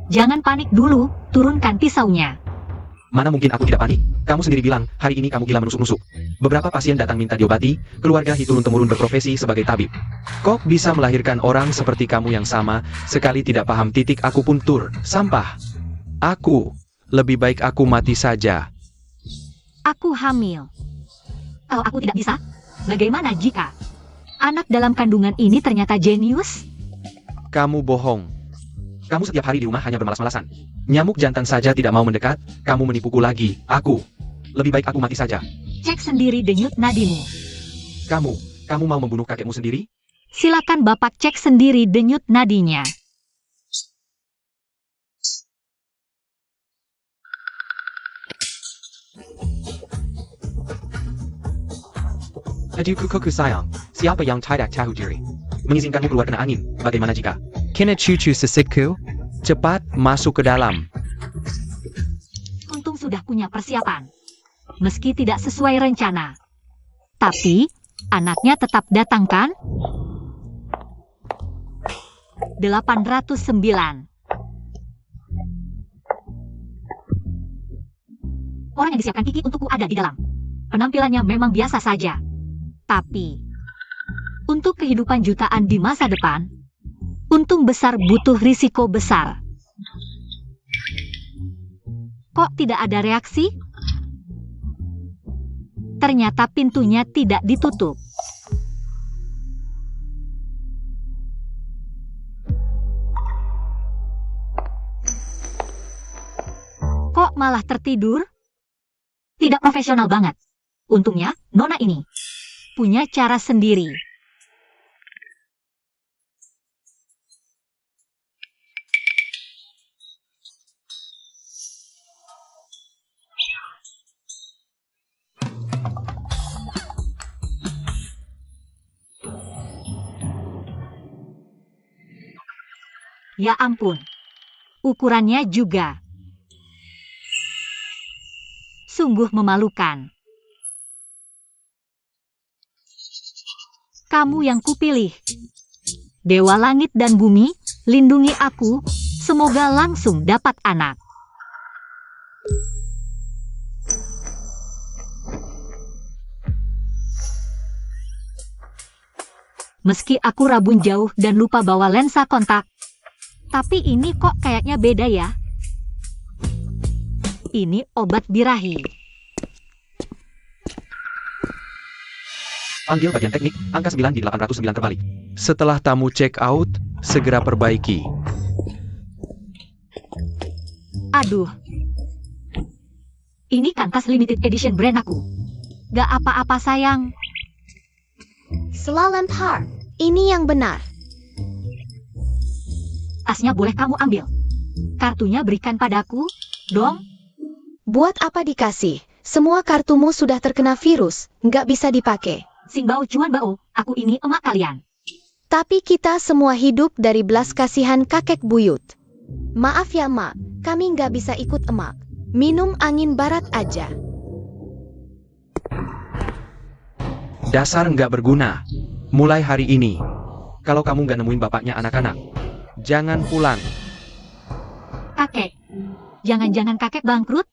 Jangan panik dulu, turunkan pisaunya. Mana mungkin aku tidak panik? Kamu sendiri bilang, hari ini kamu gila menusuk-nusuk. Beberapa pasien datang minta diobati, keluarga turun-temurun berprofesi sebagai tabib. Kok bisa melahirkan orang seperti kamu yang sama, sekali tidak paham titik aku pun tur, sampah. Lebih baik aku mati saja. Aku hamil. Kalau aku tidak bisa, bagaimana jika anak dalam kandungan ini ternyata jenius? Kamu bohong. Kamu setiap hari di rumah hanya bermalas-malasan. Nyamuk jantan saja tidak mau mendekat, kamu menipuku lagi. Lebih baik aku mati saja. Cek sendiri denyut nadimu. Kamu mau membunuh kakekmu sendiri? Silakan Bapak cek sendiri denyut nadinya. Aduh kuku sayang, siapa yang tidak tahu diri? Mengizinkanmu keluar kena angin, bagaimana jika? Kena cucu sesikku? Cepat masuk ke dalam. Untung sudah punya persiapan. Meski tidak sesuai rencana. Tapi, anaknya tetap datang kan? 809. Orang yang disiapkan Kiki untukku ada di dalam. Penampilannya memang biasa saja. Tapi, untuk kehidupan jutaan di masa depan, untung besar butuh risiko besar. Kok tidak ada reaksi? Ternyata pintunya tidak ditutup. Kok malah tertidur? Tidak profesional banget. Untungnya, Nona ini punya cara sendiri. Ya ampun, ukurannya juga sungguh memalukan. Kamu yang kupilih. Dewa langit dan bumi, lindungi aku, semoga langsung dapat anak. Meski aku rabun jauh dan lupa bawa lensa kontak, tapi ini kok kayaknya beda ya. Ini obat birahi. Panggil bagian teknik, angka 9 di 809 terbalik. Setelah tamu check out, segera perbaiki. Aduh. Ini kan tas limited edition brand aku. Gak apa-apa sayang. Salah lempar. Ini yang benar. Tasnya boleh kamu ambil. Kartunya berikan padaku, dong. Buat apa dikasih? Semua kartumu sudah terkena virus, nggak bisa dipakai. Sing Bao Cuan Bao, aku ini emak kalian. Tapi kita semua hidup dari belas kasihan kakek buyut. Maaf ya mak, kami nggak bisa ikut emak. Minum angin barat aja. Dasar nggak berguna. Mulai hari ini, kalau kamu nggak nemuin bapaknya anak-anak, jangan pulang. Kakek, jangan-jangan kakek bangkrut?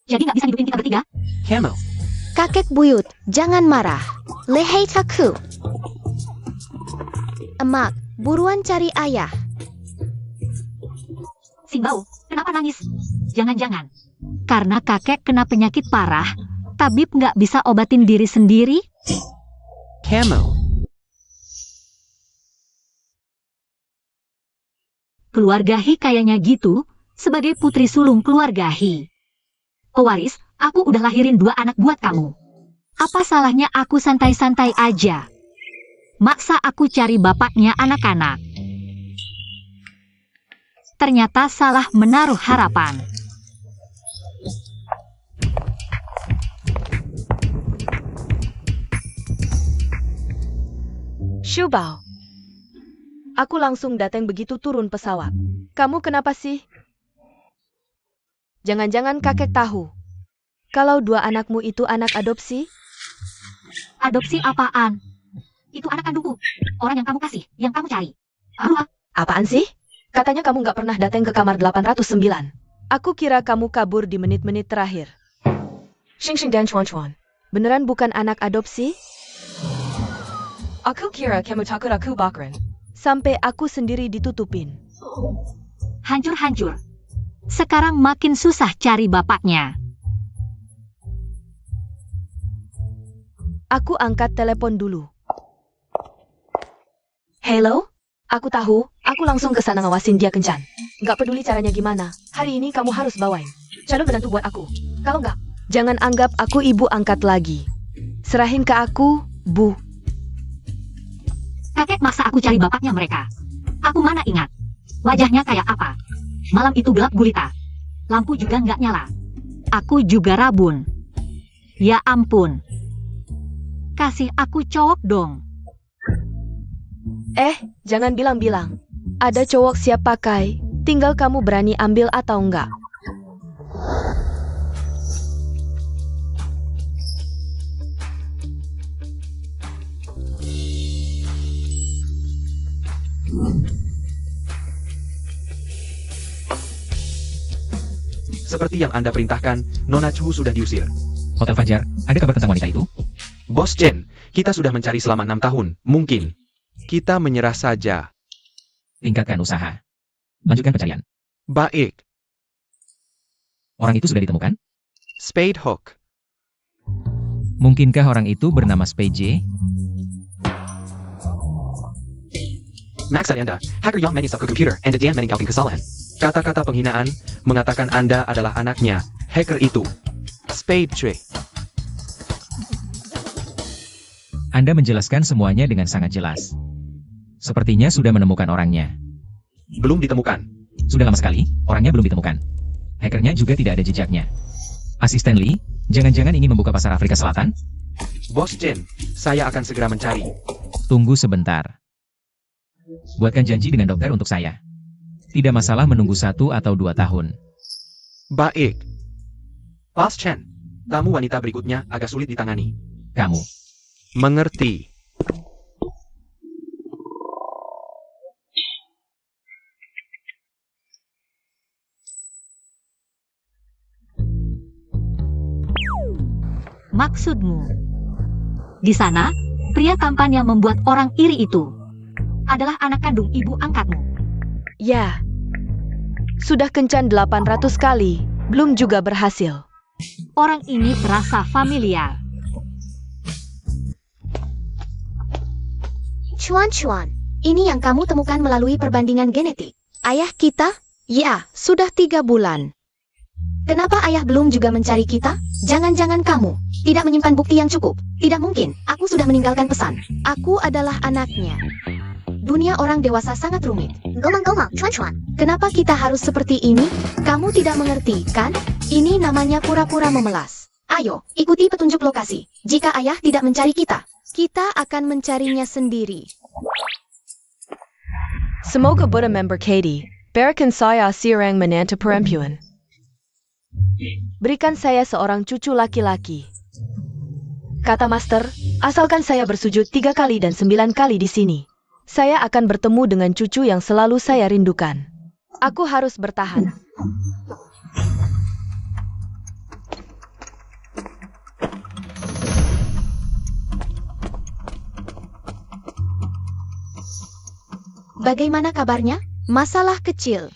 Jadi nggak bisa hidupin kita bertiga? Camel. Kakek buyut, jangan marah. Lehei taku. Emak, buruan cari ayah. Sing Bao, kenapa nangis? Jangan-jangan karena kakek kena penyakit parah, tabib nggak bisa obatin diri sendiri? Camel. Keluarga Hi kayaknya gitu, sebagai putri sulung keluarga Hi. Pewaris, aku udah lahirin 2 anak buat kamu. Apa salahnya aku santai-santai aja? Maksa aku cari bapaknya anak-anak. Ternyata salah menaruh harapan. Shubao. Aku langsung datang begitu turun pesawat. Kamu kenapa sih? Jangan-jangan kakek tahu. Kalau dua anakmu itu anak adopsi, Adopsi apaan? Itu anak kandungku. Orang yang kamu kasih, yang kamu cari. Lalu apaan sih? Katanya kamu nggak pernah datang ke kamar 809. Aku kira kamu kabur di menit-menit terakhir. Xing Xing dan Chuan Chuan. Beneran bukan anak adopsi? Aku kira kamu takut aku bakran. Sampai aku sendiri ditutupin. hancur-hancur. Sekarang makin susah cari bapaknya. Aku angkat telepon dulu. Hello? Aku tahu, aku langsung ke sana ngawasin dia kencan. Nggak peduli caranya gimana, hari ini kamu harus bawain calon menantu buat aku. Kalau nggak, jangan anggap aku ibu angkat lagi. Serahin ke aku, Bu. Kakek maksa aku cari bapaknya mereka. Aku mana ingat. Wajahnya kayak apa? Malam itu gelap gulita. Lampu juga nggak nyala. Aku juga rabun. Ya ampun. Kasih aku cowok dong. Jangan bilang-bilang. Ada cowok siap pakai, tinggal kamu berani ambil atau enggak. Seperti yang Anda perintahkan, Nona Chu sudah diusir. Hotel Fajar, ada kabar tentang wanita itu? Bos Chen, kita sudah mencari selama 6 tahun. Mungkin kita menyerah saja. Tingkatkan usaha. Lanjutkan pencarian. Baik. Orang itu sudah ditemukan? Spade Hook. Mungkinkah orang itu bernama Spade J? Max Ayanda, hacker yang menyisap ke komputer, Anda dia meninggalkan kesalahan. Kata-kata penghinaan mengatakan Anda adalah anaknya, hacker itu. Spade J. Anda menjelaskan semuanya dengan sangat jelas. Sepertinya sudah menemukan orangnya. Belum ditemukan. Sudah lama sekali, orangnya belum ditemukan. Hackernya juga tidak ada jejaknya. Asisten Lee, jangan-jangan ingin membuka pasar Afrika Selatan? Bos Chen, saya akan segera mencari. Tunggu sebentar. Buatkan janji dengan dokter untuk saya. Tidak masalah menunggu 1 atau 2 tahun. Baik. Bos Chen, tamu wanita berikutnya agak sulit ditangani. Kamu. Mengerti. Maksudmu? Di sana, pria tampan yang membuat orang iri itu adalah anak kandung ibu angkatmu. Ya. Sudah kencan 800 kali, belum juga berhasil. Orang ini terasa familiar. Chuan, ini yang kamu temukan melalui perbandingan genetik. Ayah kita? Ya, sudah 3 bulan. Kenapa ayah belum juga mencari kita? Jangan-jangan kamu tidak menyimpan bukti yang cukup. Tidak mungkin, aku sudah meninggalkan pesan. Aku adalah anaknya. Dunia orang dewasa sangat rumit. Gomang, Chuan. Kenapa kita harus seperti ini? Kamu tidak mengerti, kan? Ini namanya pura-pura memelas. Ayo, ikuti petunjuk lokasi. Jika ayah tidak mencari kita, kita akan mencarinya sendiri. Semoga Buddha member Katie, berikan saya seorang menantu perempuan. Berikan saya seorang cucu laki-laki. Kata Master, asalkan saya bersujud 3 kali dan 9 kali di sini, saya akan bertemu dengan cucu yang selalu saya rindukan. Aku harus bertahan. Bagaimana kabarnya? Masalah kecil.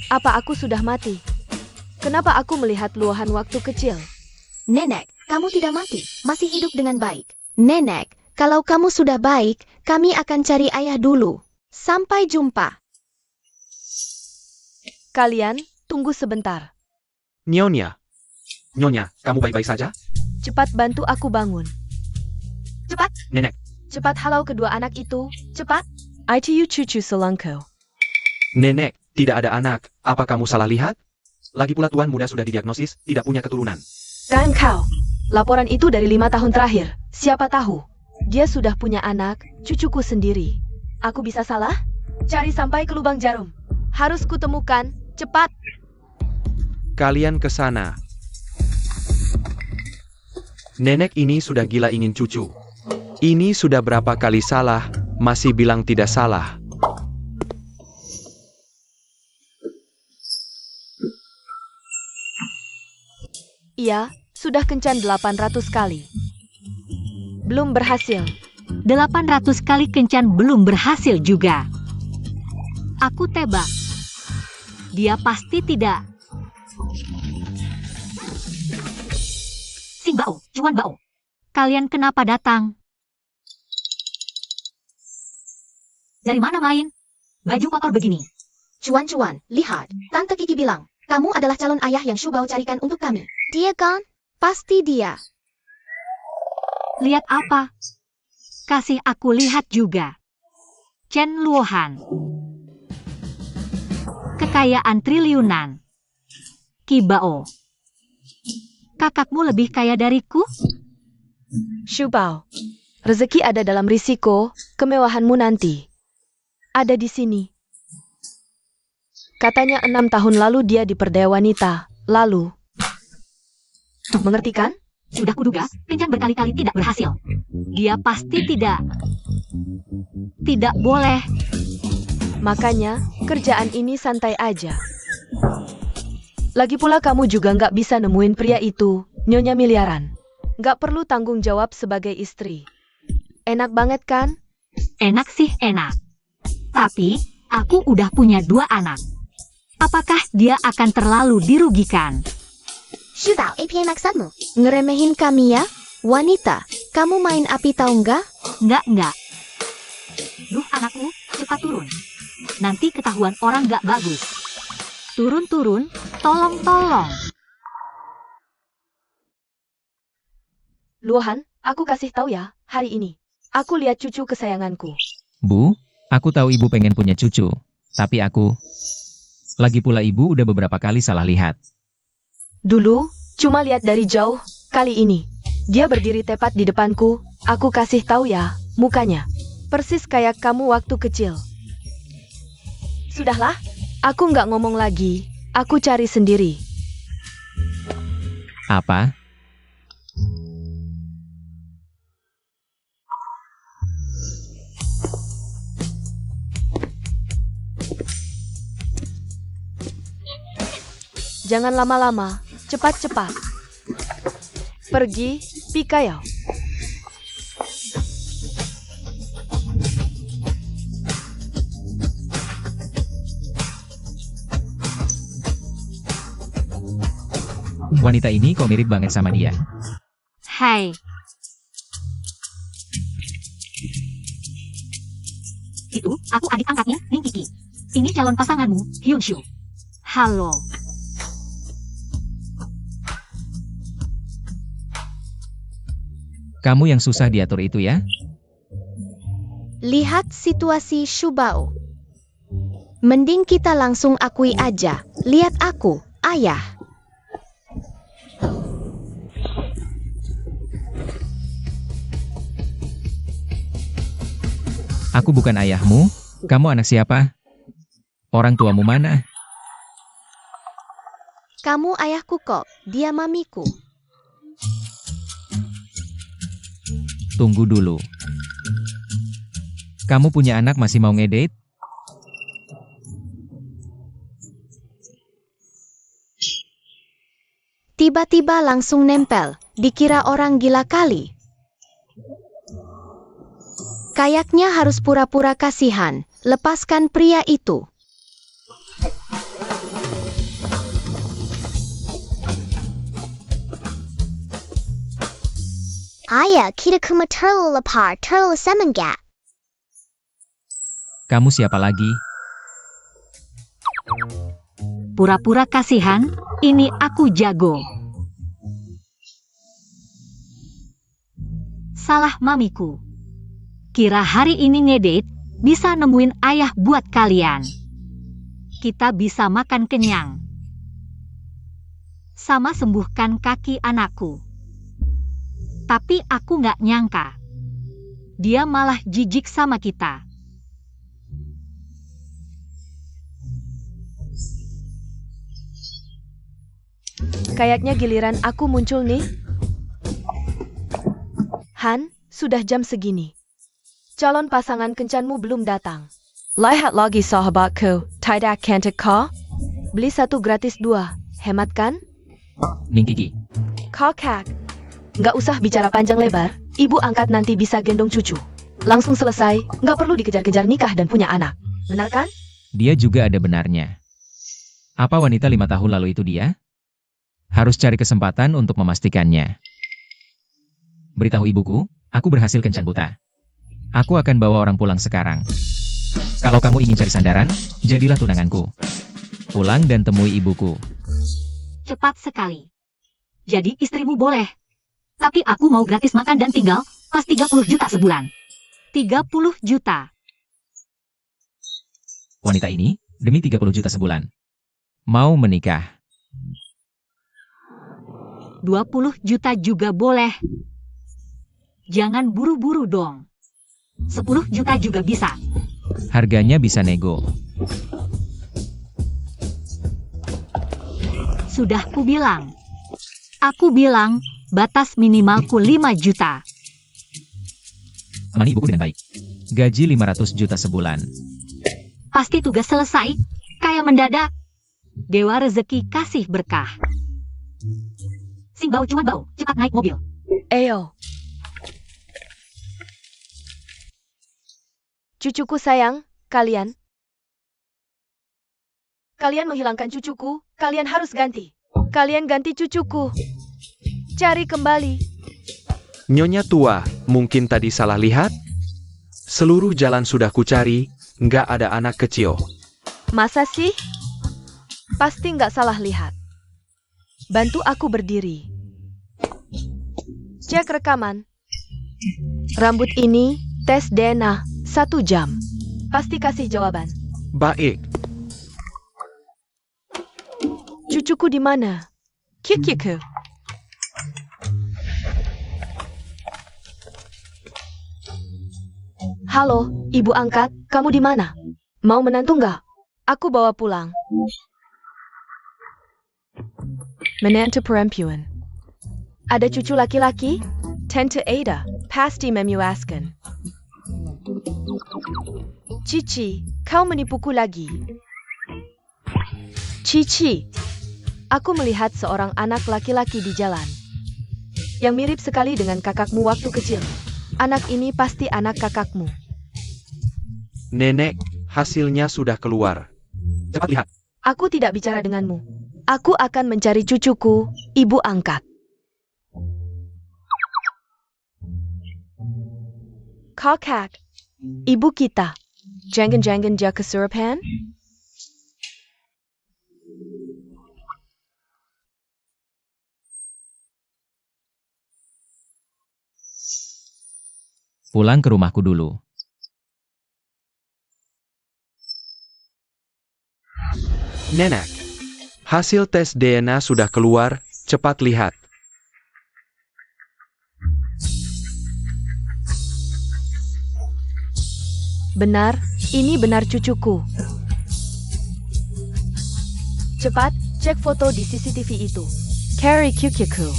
Apa aku sudah mati? Kenapa aku melihat luahan waktu kecil? Nenek, kamu tidak mati, masih hidup dengan baik. Nenek, kalau kamu sudah baik, kami akan cari ayah dulu. Sampai jumpa. Kalian, tunggu sebentar. Nyonya. Nyonya, kamu baik-baik saja? Cepat bantu aku bangun. Cepat. Nenek. Cepat halau kedua anak itu. Cepat. ITU cucu selangkau. Nenek, tidak ada anak. Apa kamu salah lihat? Lagi pula tuan muda sudah didiagnosis, tidak punya keturunan. Dan kau. Laporan itu dari 5 tahun terakhir. Siapa tahu? Dia sudah punya anak, cucuku sendiri. Aku bisa salah? Cari sampai ke lubang jarum. Harus kutemukan. Cepat. Kalian ke sana. Nenek ini sudah gila ingin cucu. Ini sudah berapa kali salah, masih bilang tidak salah. Iya, sudah kencan 800 kali. Belum berhasil. 800 kali kencan belum berhasil juga. Aku tebak. Dia pasti tidak. Sing Bao, Cuan Bao. Kalian kenapa datang? Dari mana main? Baju kotor begini. Cuan-cuan, lihat. Tante Kiki bilang, kamu adalah calon ayah yang Shubao carikan untuk kami. Dia kan? Pasti dia. Lihat apa? Kasih aku lihat juga. Chen Luohan. Kekayaan triliunan. Qi Bao. Kakakmu lebih kaya dariku? Shubao, rezeki ada dalam risiko, kemewahanmu nanti. Ada di sini. Katanya 6 tahun lalu dia diperdaya wanita. Lalu. Mengerti kan? Sudah kuduga, kencan berkali-kali tidak berhasil. Dia pasti tidak. Tidak boleh. Makanya, kerjaan ini santai aja. Lagi pula kamu juga nggak bisa nemuin pria itu, nyonya miliaran. Nggak perlu tanggung jawab sebagai istri. Enak banget kan? Enak sih enak. Tapi, aku udah punya 2 anak. Apakah dia akan terlalu dirugikan? Shubao, APA maksudmu? Ngeremehin kami ya? Wanita, kamu main api tahu nggak? Enggak. Duh anakku, cepat turun. Nanti ketahuan orang nggak bagus. Turun, tolong. Luohan, aku kasih tahu ya, hari ini. Aku lihat cucu kesayanganku. Bu, aku tahu ibu pengen punya cucu. Tapi aku... Lagi pula ibu udah beberapa kali salah lihat. Dulu, cuma lihat dari jauh. Kali ini, dia berdiri tepat di depanku. Aku kasih tahu ya, mukanya. Persis kayak kamu waktu kecil. Sudahlah, aku nggak ngomong lagi. Aku cari sendiri. Apa? Jangan lama-lama, cepat-cepat. Pergi, Pikayau. Wanita ini kok mirip banget sama dia. Hai. Itu, aku adik angkatnya, Ning Kiki. Ini calon pasanganmu, Hyun Shu. Halo. Kamu yang susah diatur itu ya? Lihat situasi Shubao. Mending kita langsung akui aja. Lihat aku, ayah. Aku bukan ayahmu. Kamu anak siapa? Orang tuamu mana? Kamu ayahku kok, dia mamiku. Tunggu dulu. Kamu punya anak masih mau ngedate? Tiba-tiba langsung nempel, dikira orang gila kali. Kayaknya harus pura-pura kasihan, lepaskan pria itu. Ayah, kita kuma terlalu lapar, terlalu semangat. Kamu siapa lagi? Pura-pura kasihan, ini aku jago. salah mamiku. Kira hari ini ngedate bisa nemuin ayah buat kalian. Kita bisa makan kenyang. Sama sembuhkan kaki anakku. Tapi aku nggak nyangka. Dia malah jijik sama kita. Kayaknya giliran aku muncul nih. Han, sudah jam segini. Calon pasangan kencanmu belum datang. Lihat lagi sahabatku, tidak cantik kah? Beli 1 gratis 2, hemat kan? Ning Kiki, Kakak. Nggak usah bicara panjang lebar, ibu angkat nanti bisa gendong cucu. Langsung selesai, nggak perlu dikejar-kejar nikah dan punya anak. Benar kan? dia juga ada benarnya. Apa wanita 5 tahun lalu itu dia? Harus cari kesempatan untuk memastikannya. Beritahu ibuku, aku berhasil kencan buta. Aku akan bawa orang pulang sekarang. Kalau kamu ingin cari sandaran, jadilah tunanganku. Pulang dan temui ibuku. Cepat sekali. Jadi istrimu boleh. Tapi aku mau gratis makan dan tinggal, pas 30 juta sebulan. 30 juta. Wanita ini, demi 30 juta sebulan, mau menikah. 20 juta juga boleh. Jangan buru-buru dong. 10 juta juga bisa. Harganya bisa nego. Sudah kubilang. Aku bilang, batas minimalku 5 juta. Amani ibuku dengan baik. Gaji 500 juta sebulan. Pasti tugas selesai. Kayak mendadak. Dewa rezeki kasih berkah. Sing bau cuma bau. Cepat naik mobil. Eyo. Cucuku sayang, kalian. Kalian menghilangkan cucuku, kalian harus ganti. Kalian ganti cucuku. Cari kembali. Nyonya tua, mungkin tadi salah lihat? Seluruh jalan sudah kucari, nggak ada anak kecil. Masa sih? Pasti nggak salah lihat. Bantu aku berdiri. Cek rekaman. Rambut ini, tes DNA, 1 jam. Pasti kasih jawaban. Baik, Cucuku di mana? Kikiku. Halo, ibu angkat, kamu di mana? Mau menantu nggak? Aku bawa pulang. Menantu perempuan. Ada cucu laki-laki? Tante Ada, pasti memuaskan. Cici, kau menipuku lagi. Cici, aku melihat seorang anak laki-laki di jalan. Yang mirip sekali dengan kakakmu waktu kecil. Anak ini pasti anak kakakmu. nenek, hasilnya sudah keluar. Cepat lihat. Aku tidak bicara denganmu. Aku akan mencari cucuku, ibu angkat. Kakak, ibu kita. Jangan-jangan dia kesurupan? Pulang ke rumahku dulu. Nenek, hasil tes DNA sudah keluar, cepat lihat. Benar, ini benar cucuku. Cepat, cek foto di CCTV itu. Carry Kyukyuku.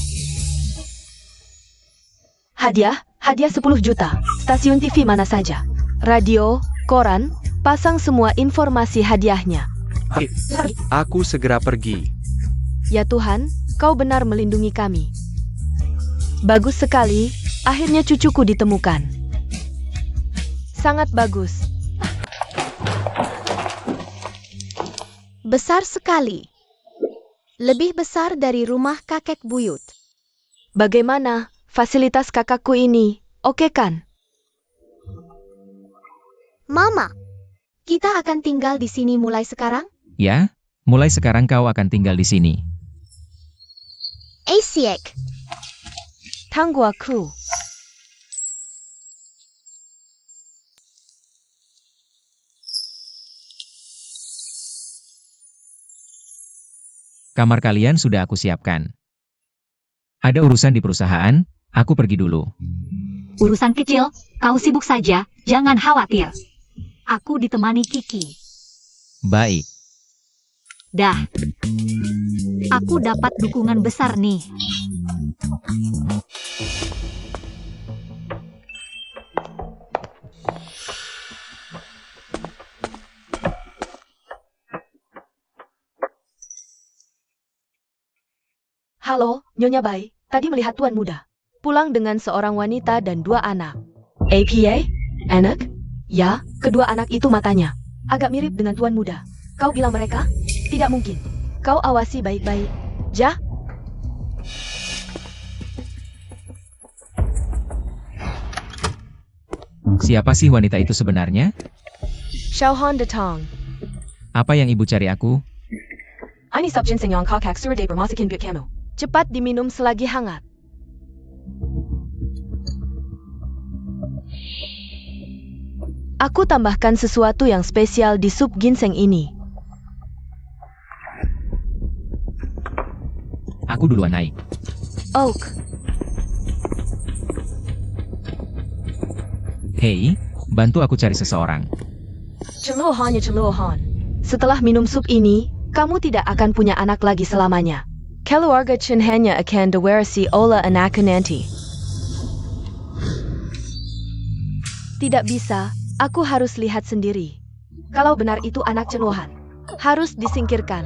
Hadiah 10 juta. Stasiun TV mana saja. Radio, koran, pasang semua informasi hadiahnya. Aku segera pergi. Ya Tuhan, kau benar melindungi kami. Bagus sekali, akhirnya cucuku ditemukan. Sangat bagus. Besar sekali. Lebih besar dari rumah kakek buyut. Bagaimana fasilitas kakakku ini? Oke kan? Mama, kita akan tinggal di sini mulai sekarang? Ya, mulai sekarang kau akan tinggal di sini. Asiak. Tangguh aku. Kamar kalian sudah aku siapkan. Ada urusan di perusahaan, aku pergi dulu. Urusan kecil, kau sibuk saja, jangan khawatir. Aku ditemani Kiki. Baik. Dah. Aku dapat dukungan besar nih. Halo, Nyonya Bai. Tadi melihat Tuan Muda. Pulang dengan seorang wanita dan 2 anak. APA? Anak? Ya, kedua anak itu matanya. Agak mirip dengan Tuan Muda. Kau bilang mereka? Tidak mungkin. Kau awasi baik-baik. Ja? Siapa sih wanita itu sebenarnya? Xiaohan Datang. Apa yang ibu cari aku? Ini subjin senyong kakak surde bermasukin biut kamu. Cepat diminum selagi hangat. Aku tambahkan sesuatu yang spesial di sup ginseng ini. Aku duluan naik. Oak. Hei, bantu aku cari seseorang. Celuhan ya celuhan. Setelah minum sup ini, kamu tidak akan punya anak lagi selamanya. Keluarga Chen hanya akan diwarisi oleh anakku nanti. Tidak bisa, aku harus lihat sendiri. Kalau benar itu anak celuhan, harus disingkirkan.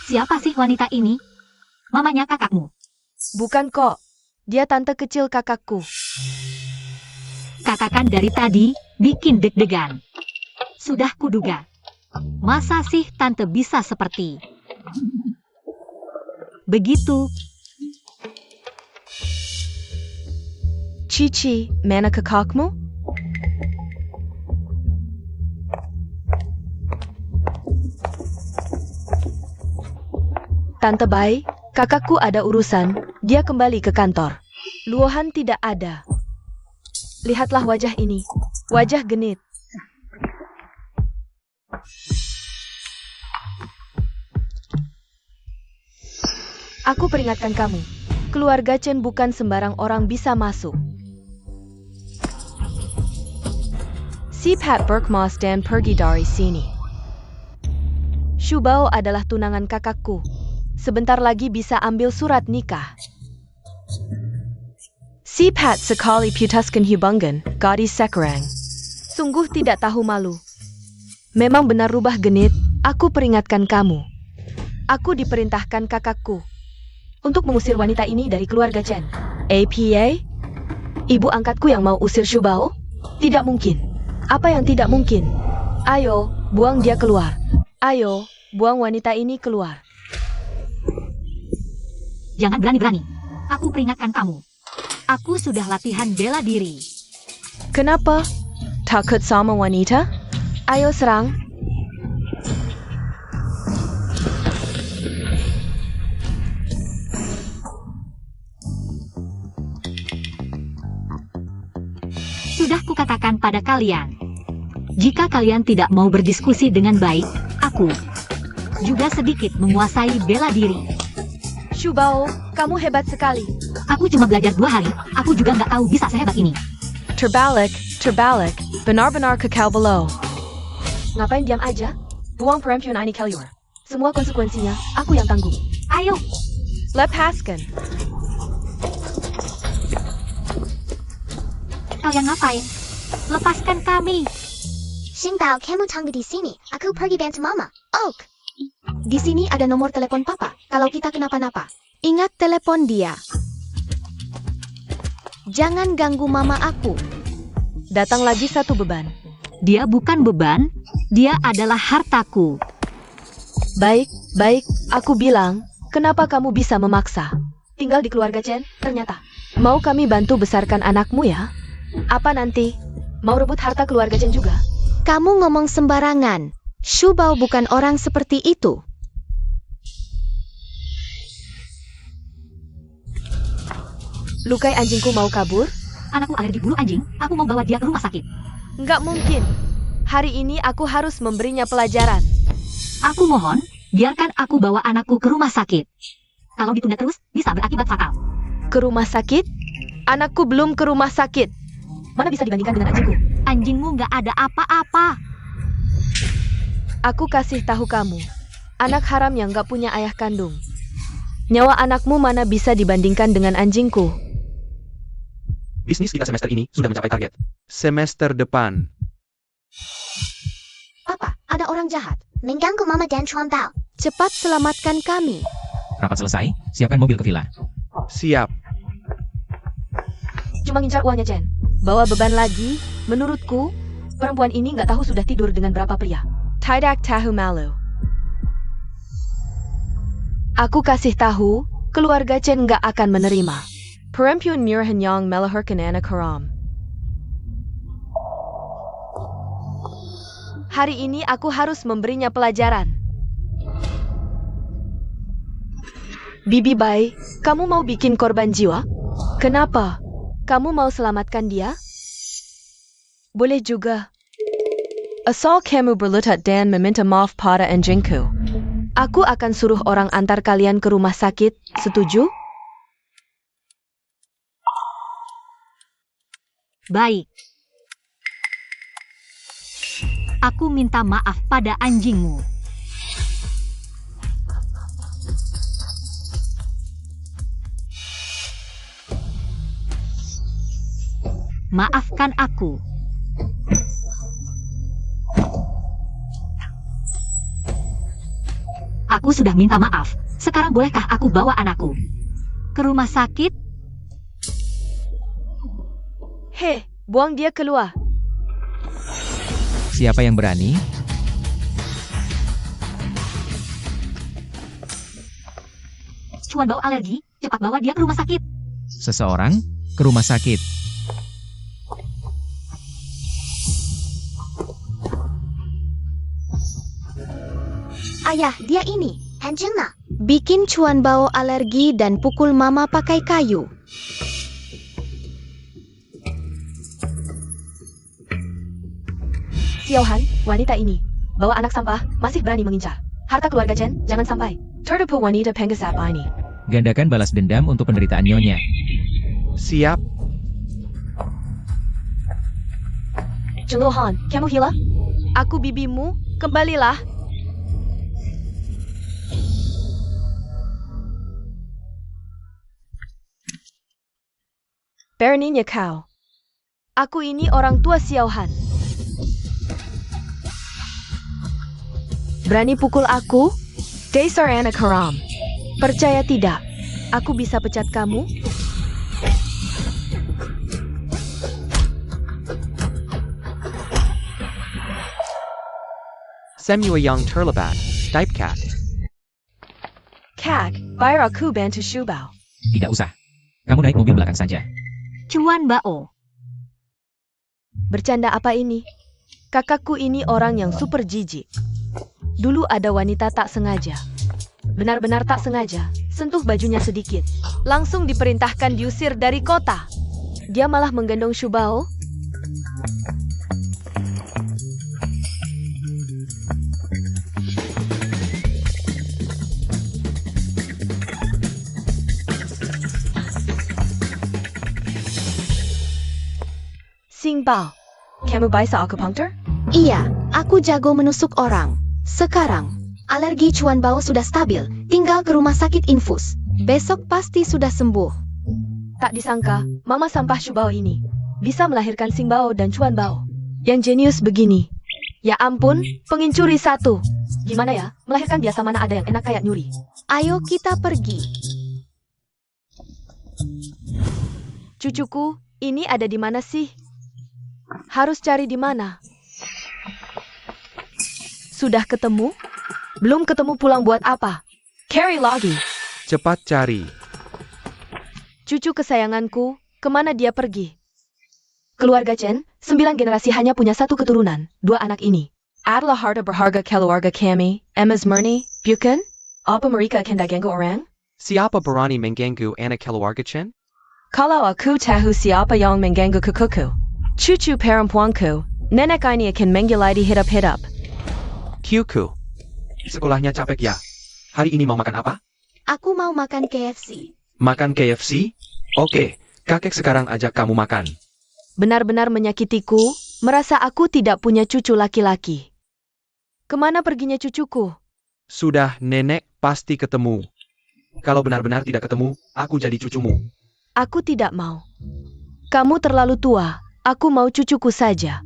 Siapa sih wanita ini? Mamanya kakakmu. Bukan kok, dia tante kecil kakakku. Katakan dari tadi, bikin deg-degan. Sudah kuduga. Masa sih tante bisa seperti begitu? Cici, mana kakakmu? Tante Bai, kakakku ada urusan, dia kembali ke kantor. Luohan tidak ada. Lihatlah wajah ini, wajah genit. Aku peringatkan kamu, keluarga Chen bukan sembarang orang bisa masuk. Si Pat Berkmas dan pergi dari sini. Shubao adalah tunangan kakakku. Sebentar lagi bisa ambil surat nikah. Si Pat sekali putuskan hubungan, gadis sekarang. Sungguh tidak tahu malu. Memang benar rubah genit, aku peringatkan kamu. Aku diperintahkan kakakku untuk mengusir wanita ini dari keluarga Chen. APA? Ibu angkatku yang mau usir Shubao? Tidak mungkin. Apa yang tidak mungkin? Ayo, buang dia keluar. Ayo, buang wanita ini keluar. Jangan berani-berani. Aku peringatkan kamu. Aku sudah latihan bela diri. Kenapa? Takut sama wanita? Ayo serang. Sudah kukatakan pada kalian. Jika kalian tidak mau berdiskusi dengan baik, aku juga sedikit menguasai bela diri. Shubao, kamu hebat sekali. Aku cuma belajar 2 hari, aku juga nggak tahu bisa sehebat ini. Terbalik, benar-benar kekal below. Ngapain diam aja? Buang perempuan ini keluar. Semua konsekuensinya, aku yang tanggung. Ayo, Lepaskan. kalian ngapain? Lepaskan kami. Xingbao, kamu tunggu di sini. Aku pergi bantu mama. Oak. Di sini ada nomor telepon papa, kalau kita kenapa-napa. Ingat telepon dia. Jangan ganggu mama aku. Datang lagi satu beban. Dia bukan beban, dia adalah hartaku. Baik, aku bilang, kenapa kamu bisa memaksa? Tinggal di keluarga Chen, ternyata. Mau kami bantu besarkan anakmu ya? Apa nanti? Mau rebut harta keluarga Chen juga? Kamu ngomong sembarangan. Shubao bukan orang seperti itu. Lukai anjingku mau kabur? Anakku alergi bulu anjing, aku mau bawa dia ke rumah sakit. Nggak mungkin. Hari ini aku harus memberinya pelajaran. Aku mohon, biarkan aku bawa anakku ke rumah sakit. Kalau ditunda terus, bisa berakibat fatal. Ke rumah sakit? Anakku belum ke rumah sakit. Mana bisa dibandingkan dengan anjingku? Anjingmu nggak ada apa-apa. Aku kasih tahu kamu. Anak haram yang nggak punya ayah kandung. Nyawa anakmu mana bisa dibandingkan dengan anjingku? Bisnis kita semester ini sudah mencapai target. Semester depan. Apa? Ada orang jahat. Mengganggu Mama dan Chuan Bao. Cepat selamatkan kami. Rapat selesai, siapkan mobil ke villa. Siap. Cuma ngincar uangnya, Chen. Bawa beban lagi? Menurutku, perempuan ini nggak tahu sudah tidur dengan berapa pria. Tidak tahu malu. Aku kasih tahu, keluarga Chen nggak akan menerima. Perempuan Nirhan yang melahirkan anak haram. Hari ini aku harus memberinya pelajaran. Bibi Bai, kamu mau bikin korban jiwa? Kenapa? Kamu mau selamatkan dia? Boleh juga. Asal kamu berlutut dan meminta maaf pada anjingku. Aku akan suruh orang antar kalian ke rumah sakit, setuju? Baik. Aku minta maaf pada anjingmu. Maafkan aku. Aku sudah minta maaf. Sekarang bolehkah aku bawa anakku ke rumah sakit? Hei, buang dia keluar. Siapa yang berani? Cuan bau alergi, cepat bawa dia ke rumah sakit. Seseorang ke rumah sakit. Ayah, dia ini. Anjing na. Bikin Chuan Bao alergi dan pukul Mama pakai kayu. Xiaohan, wanita ini, bawa anak sampah, masih berani mengincar. Harta keluarga Chen, jangan sampai. Tertipu wanita penggesap ini. Gandakan balas dendam untuk penderitaan nyonya. Siap. Jeluhan, kamu hilang? Aku bibimu, kembalilah. Berninya kau. Aku ini orang tua Xiaohan. Berani pukul aku? Dasar anak haram. Percaya tidak? Aku bisa pecat kamu? Semua yang terlibat. Typecat. Kak, biar aku bantu Shubao. Tidak usah. Kamu naik mobil belakang saja. Cuan Bao. Bercanda apa ini? Kakakku ini orang yang super jijik. Dulu ada wanita tak sengaja. Benar-benar tak sengaja. Sentuh bajunya sedikit. Langsung diperintahkan diusir dari kota. Dia malah menggendong Shubao. Xingbao, kamu bisa akupunktur? Iya, aku jago menusuk orang. Sekarang, alergi Chuan Bao sudah stabil. Tinggal ke rumah sakit infus. Besok pasti sudah sembuh. Tak disangka, mama sampah Shubao ini bisa melahirkan Xingbao dan Chuan Bao. Yang jenius begini. Ya ampun, pengincuri satu. Gimana ya, melahirkan biasa mana ada yang enak kayak nyuri. Ayo kita pergi. Cucuku, ini ada di mana sih? Harus cari di mana? Sudah ketemu? Belum ketemu pulang buat apa? Carry lagi. Cepat cari. Cucu kesayanganku, kemana dia pergi? Keluarga Chen, 9 generasi hanya punya satu keturunan, 2 anak ini. Adalah harta berharga keluarga kami, Emma's Murni, bukan? Apa mereka akan diganggu orang? Siapa berani mengganggu anak keluarga Chen? Kalau aku tahu siapa yang mengganggu kukuku, cucu perempuanku, nenek ini akan menggilai hidup-hidup. Kyuku. Sekolahnya capek ya. Hari ini mau makan apa? Aku mau makan KFC. Makan KFC? Oke, kakek sekarang ajak kamu makan. Benar-benar menyakitiku, merasa aku tidak punya cucu laki-laki. Kemana perginya cucuku? Sudah, nenek pasti ketemu. Kalau benar-benar tidak ketemu, aku jadi cucumu. Aku tidak mau. Kamu terlalu tua, aku mau cucuku saja.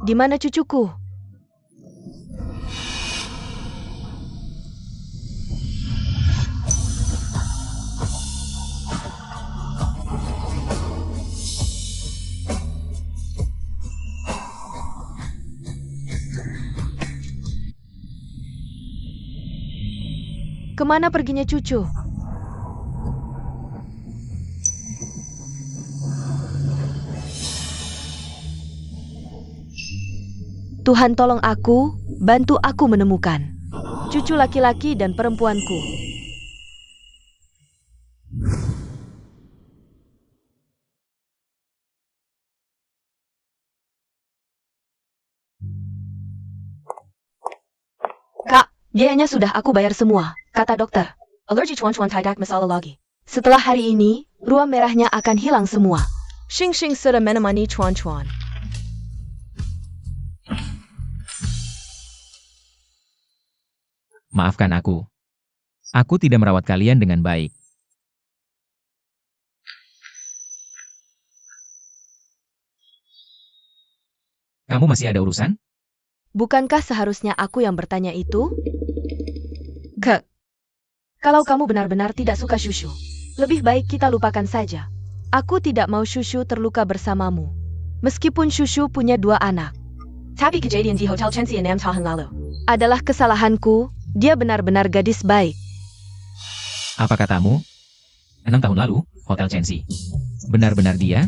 Di mana cucuku? Kemana perginya cucu? Tuhan tolong aku, bantu aku menemukan cucu laki-laki dan perempuanku. Kak, biayanya sudah aku bayar semua, kata dokter. Alergi cuan-cuan tidak masalah lagi. Setelah hari ini, ruam merahnya akan hilang semua. Xing-Xing sudah menemani cuan-cuan. Maafkan aku. Aku tidak merawat kalian dengan baik. Kamu masih ada urusan? Bukankah seharusnya aku yang bertanya itu? Kalau kamu benar-benar tidak suka Shushu, lebih baik kita lupakan saja. Aku tidak mau Shushu terluka bersamamu. Meskipun Shushu punya 2 anak. Tapi kejadian di Hotel Chenxi 6 tahun lalu adalah kesalahanku, dia benar-benar gadis baik. Apa katamu? 6 tahun lalu, Hotel Chenxi. Benar-benar dia?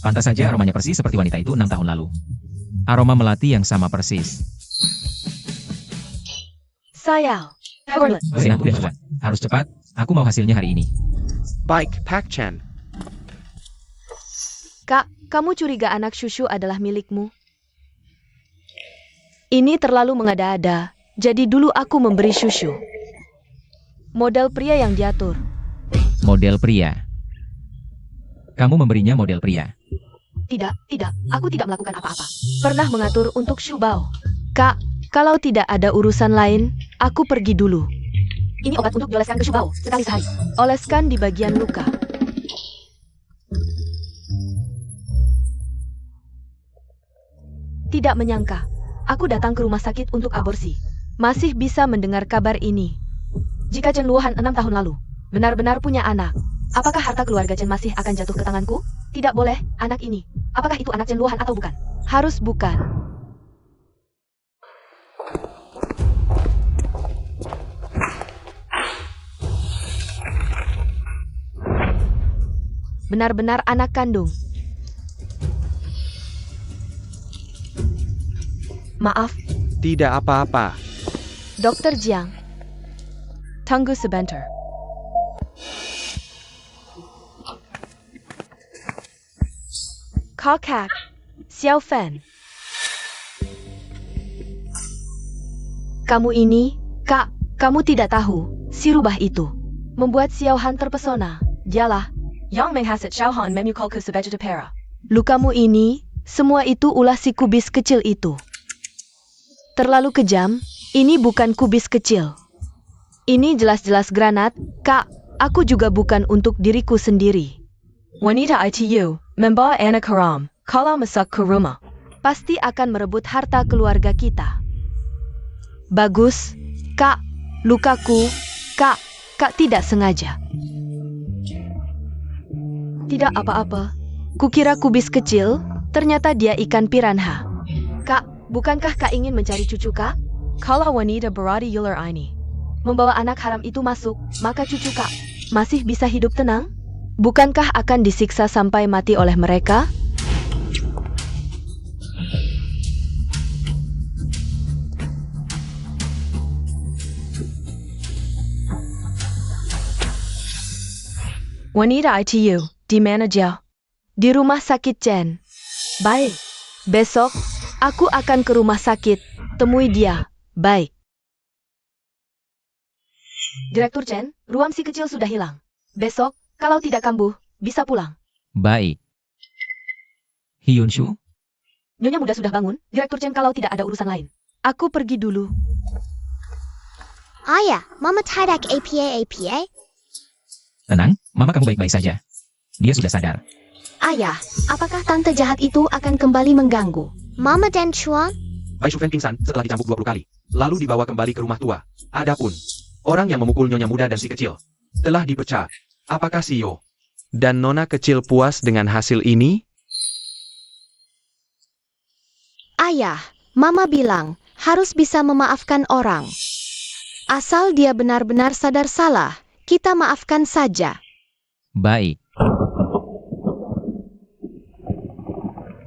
Pantas saja aromanya persis seperti wanita itu 6 tahun lalu. Aroma melati yang sama persis. Sayang. Mesinanku udah kuat. Harus cepat, aku mau hasilnya hari ini. Baik, Pak Chen. Kak, kamu curiga anak Shushu adalah milikmu? Ini terlalu mengada-ada, jadi dulu aku memberi Shushu. Model pria yang diatur. Model pria. Kamu memberinya model pria. Tidak, aku tidak melakukan apa-apa. Pernah mengatur untuk Shubao. Kak, kalau tidak ada urusan lain, aku pergi dulu. Ini obat untuk dioleskan ke Shubao, sekali sehari. Oleskan di bagian luka. Tidak menyangka, aku datang ke rumah sakit untuk aborsi. Masih bisa mendengar kabar ini. Jika Chen Luohan 6 tahun lalu benar-benar punya anak, apakah harta keluarga Chen masih akan jatuh ke tanganku? Tidak boleh, anak ini. Apakah itu anak Chen Luohan atau bukan? Harus bukan. Benar-benar anak kandung. Maaf, Tidak apa-apa. Dr. Jiang. Tunggu sebentar. Kakak, Xiao Fan. Kamu ini, Kak, kamu tidak tahu, si rubah itu membuat Xiao Han terpesona. Dialah yang menghasut Xiao Han memukulku sebagai pera. Lukamu ini, semua itu ulah si kubis kecil itu. Terlalu kejam, ini bukan kubis kecil. Ini jelas-jelas granat, Kak, aku juga bukan untuk diriku sendiri. Wanita ITU, membawa anak haram, kalau masuk ke rumah, pasti akan merebut harta keluarga kita. Bagus, Kak, lukaku, Kak tidak sengaja. Tidak apa-apa, kukira kubis kecil, ternyata dia ikan piranha. Kak, bukankah Kak ingin mencari cucu Kak? Kalau wanita berada ular ini membawa anak haram itu masuk, maka cucu Kak masih bisa hidup tenang? Bukankah akan disiksa sampai mati oleh mereka? Wanita ITU, di mana dia? Di rumah sakit Chen. Baik. Besok, aku akan ke rumah sakit. Temui dia. Baik. Direktur Chen, ruang si kecil sudah hilang. Besok, kalau tidak kambuh, bisa pulang. Baik. Hyunshu, Nyonya muda sudah bangun, Direktur Chen kalau tidak ada urusan lain. Aku pergi dulu. Ayah, Mama tidak apa-apa. tenang, Mama kamu baik-baik saja. Dia sudah sadar. Ayah, apakah tante jahat itu akan kembali mengganggu? Mama dan Chuan, Bai Shufen pingsan setelah dicambuk 20 kali, lalu dibawa kembali ke rumah tua. Adapun orang yang memukul nyonya muda dan si kecil telah dipecat. Apakah Sio dan nona kecil puas dengan hasil ini? Ayah, Mama bilang harus bisa memaafkan orang. Asal dia benar-benar sadar salah, kita maafkan saja. Baik.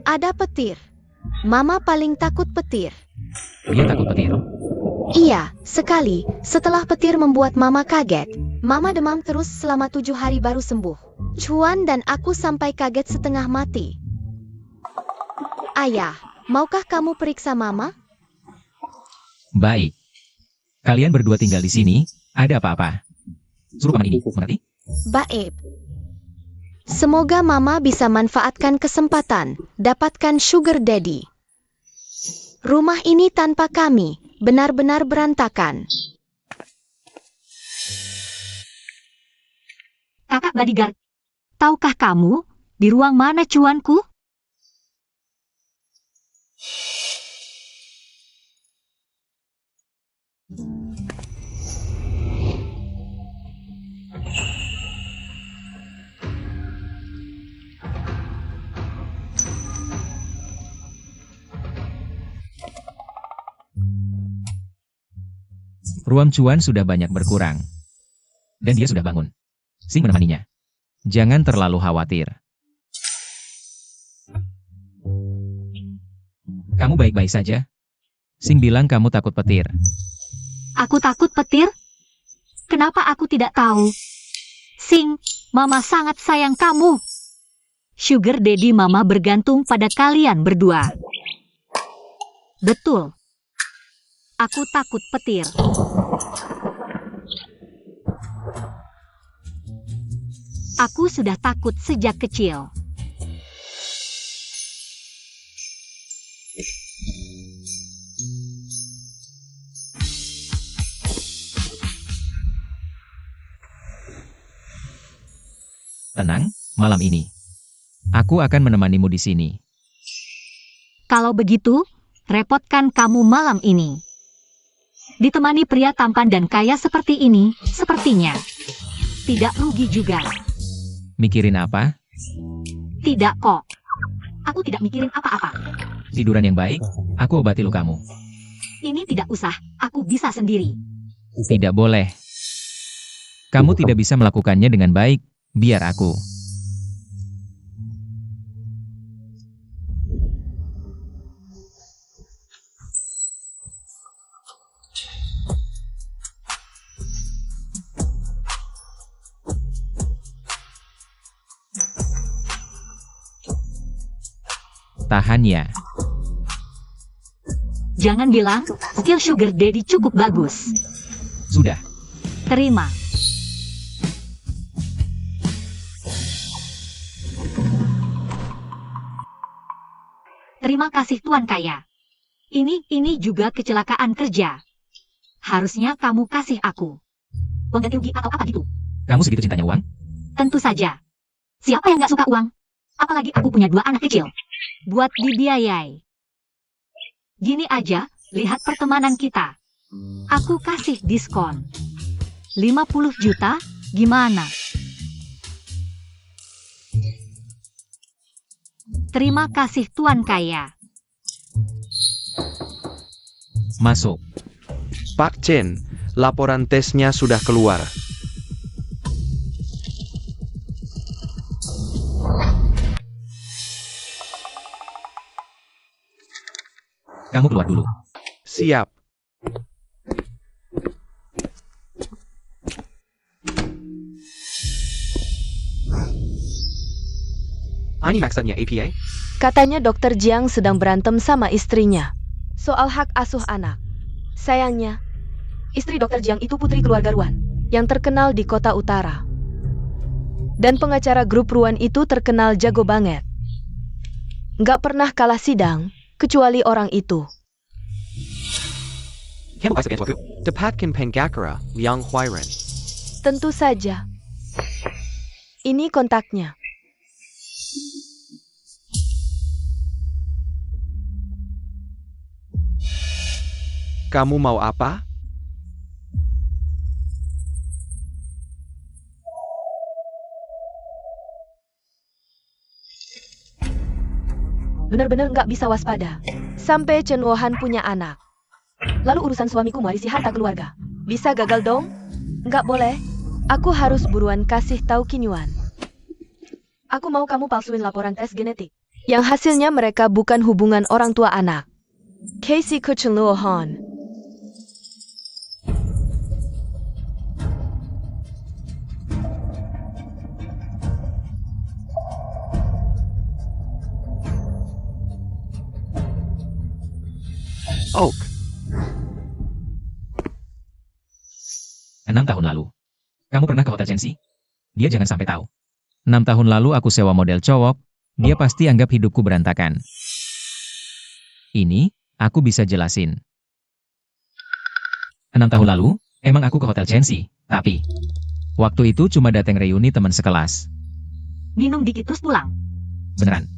Ada petir. Mama paling takut petir. Dia takut petir. Iya, sekali. Setelah petir membuat Mama kaget. Mama demam terus selama 7 hari baru sembuh. Chuan dan aku sampai kaget setengah mati. Ayah, maukah kamu periksa Mama? Baik. Kalian berdua tinggal di sini, ada apa-apa? Suruh paman ini, mengerti? Baik. Semoga Mama bisa manfaatkan kesempatan, dapatkan sugar daddy. Rumah ini tanpa kami, benar-benar berantakan. Kakak bodyguard, tahukah kamu di ruang mana cuanku? Ruam Cuan sudah banyak berkurang. Dan dia sudah bangun. Sing menemaninya. Jangan terlalu khawatir. Kamu baik-baik saja? Sing bilang kamu takut petir. Aku takut petir? Kenapa aku tidak tahu? Sing, Mama sangat sayang kamu. Sugar Daddy Mama bergantung pada kalian berdua. Betul. Aku takut petir. Aku sudah takut sejak kecil. Tenang, malam ini. Aku akan menemanimu di sini. Kalau begitu, repotkan kamu malam ini. Ditemani pria tampan dan kaya seperti ini, sepertinya tidak rugi juga. Mikirin apa? Tidak kok. Aku tidak mikirin apa-apa. Tiduran yang baik, aku obati lukamu. Ini tidak usah, aku bisa sendiri. Tidak boleh. Kamu tidak bisa melakukannya dengan baik, biar aku. Tahan ya. Jangan bilang, skill Sugar Daddy cukup bagus. Sudah. Terima. Terima kasih Tuan Kaya. Ini juga kecelakaan kerja. Harusnya kamu kasih aku uang ganti rugi atau apa gitu. Kamu segitu cintanya uang? Tentu saja. Siapa yang gak suka uang? Apalagi aku punya 2 anak kecil. Buat dibiayai. Gini aja, lihat pertemanan kita. Aku kasih diskon. 50 juta, gimana? Terima kasih Tuan Kaya. Masuk. Pak Chen, laporan tesnya sudah keluar. Kamu keluar dulu. Siap. Ini maksudnya APA? Katanya Dokter Jiang sedang berantem sama istrinya. Soal hak asuh anak. Sayangnya, istri Dokter Jiang itu putri keluarga Ruan, yang terkenal di kota utara. Dan pengacara grup Ruan itu terkenal jago banget. Nggak pernah kalah sidang, kecuali orang itu. Dapatkan Penggakara, Liang Huairan. Tentu saja. Ini kontaknya. Kamu mau apa? Benar-benar nggak bisa waspada. Sampai Chen Wohan punya anak. Lalu urusan suamiku mewarisi harta keluarga. Bisa gagal dong? Nggak boleh. Aku harus buruan kasih tahu Qin Yuan. Aku mau kamu palsuin laporan tes genetik. Yang hasilnya mereka bukan hubungan orang tua anak. Casey ke Chen Wohan. Oak. 6 tahun lalu. Kamu pernah ke Hotel Chenxi? Dia jangan sampai tahu. 6 tahun lalu aku sewa model cowok, dia pasti anggap hidupku berantakan. Ini, aku bisa jelasin. 6 tahun lalu, emang aku ke Hotel Chenxi, tapi waktu itu cuma datang reuni teman sekelas. Minum dikit terus pulang. Beneran.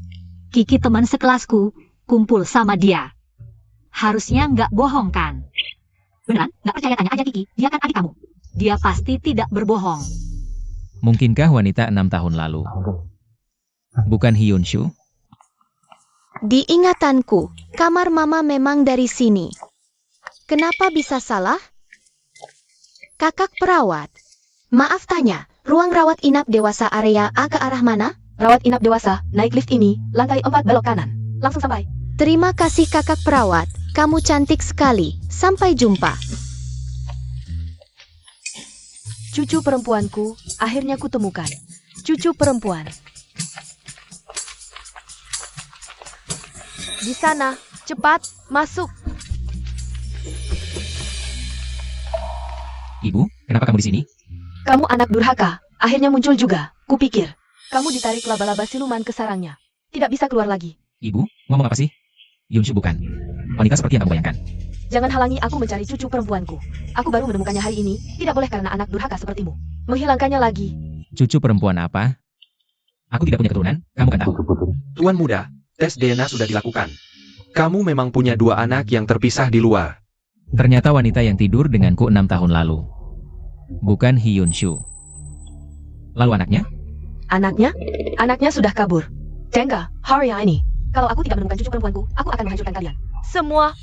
Kiki teman sekelasku, kumpul sama dia. Harusnya nggak bohong kan? Beneran? Nggak percaya tanya aja Kiki, dia kan adik kamu. Dia pasti tidak berbohong. Mungkinkah wanita 6 tahun lalu? Bukan Hyun Shu? Di ingatanku, kamar mama memang dari sini. Kenapa bisa salah? Kakak perawat. Maaf tanya, ruang rawat inap dewasa area A ke arah mana? Rawat inap dewasa, naik lift ini, lantai 4 belok kanan. Langsung sampai. Terima kasih kakak perawat, kamu cantik sekali. Sampai jumpa. Cucu perempuanku, akhirnya kutemukan. Cucu perempuan. Di sana, cepat, masuk. Ibu, kenapa kamu di sini? Kamu anak durhaka, akhirnya muncul juga. Kupikir, kamu ditarik laba-laba siluman ke sarangnya. Tidak bisa keluar lagi. Ibu, ngomong apa sih? Hyun Shu bukan wanita seperti yang kamu bayangkan. Jangan halangi aku mencari cucu perempuanku. Aku baru menemukannya hari ini, tidak boleh karena anak durhaka sepertimu. Menghilangkannya lagi. Cucu perempuan apa? Aku tidak punya keturunan, kamu kan tahu. Tuan muda, tes DNA sudah dilakukan. Kamu memang punya 2 anak yang terpisah di luar. Ternyata wanita yang tidur denganku 6 tahun lalu. Bukan Hyun Shu. Lalu anaknya? Anaknya? Anaknya sudah kabur. Tengah, hari ini. Kalau aku tidak menemukan cucu perempuanku, aku akan menghancurkan kalian. Semua.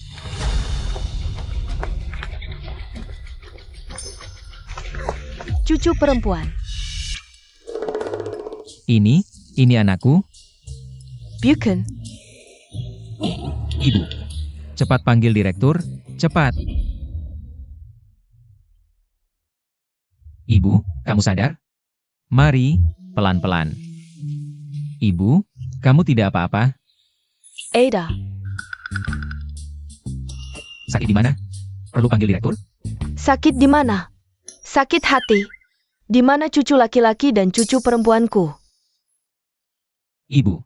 Cucu perempuan. Ini anakku. Bukan. Ibu. Cepat panggil direktur, cepat. Ibu, kamu sadar? Mari, pelan-pelan. Ibu, kamu tidak apa-apa? Ada. Sakit di mana? Perlu panggil direktur? Sakit di mana? Sakit hati. Di mana cucu laki-laki dan cucu perempuanku? Ibu,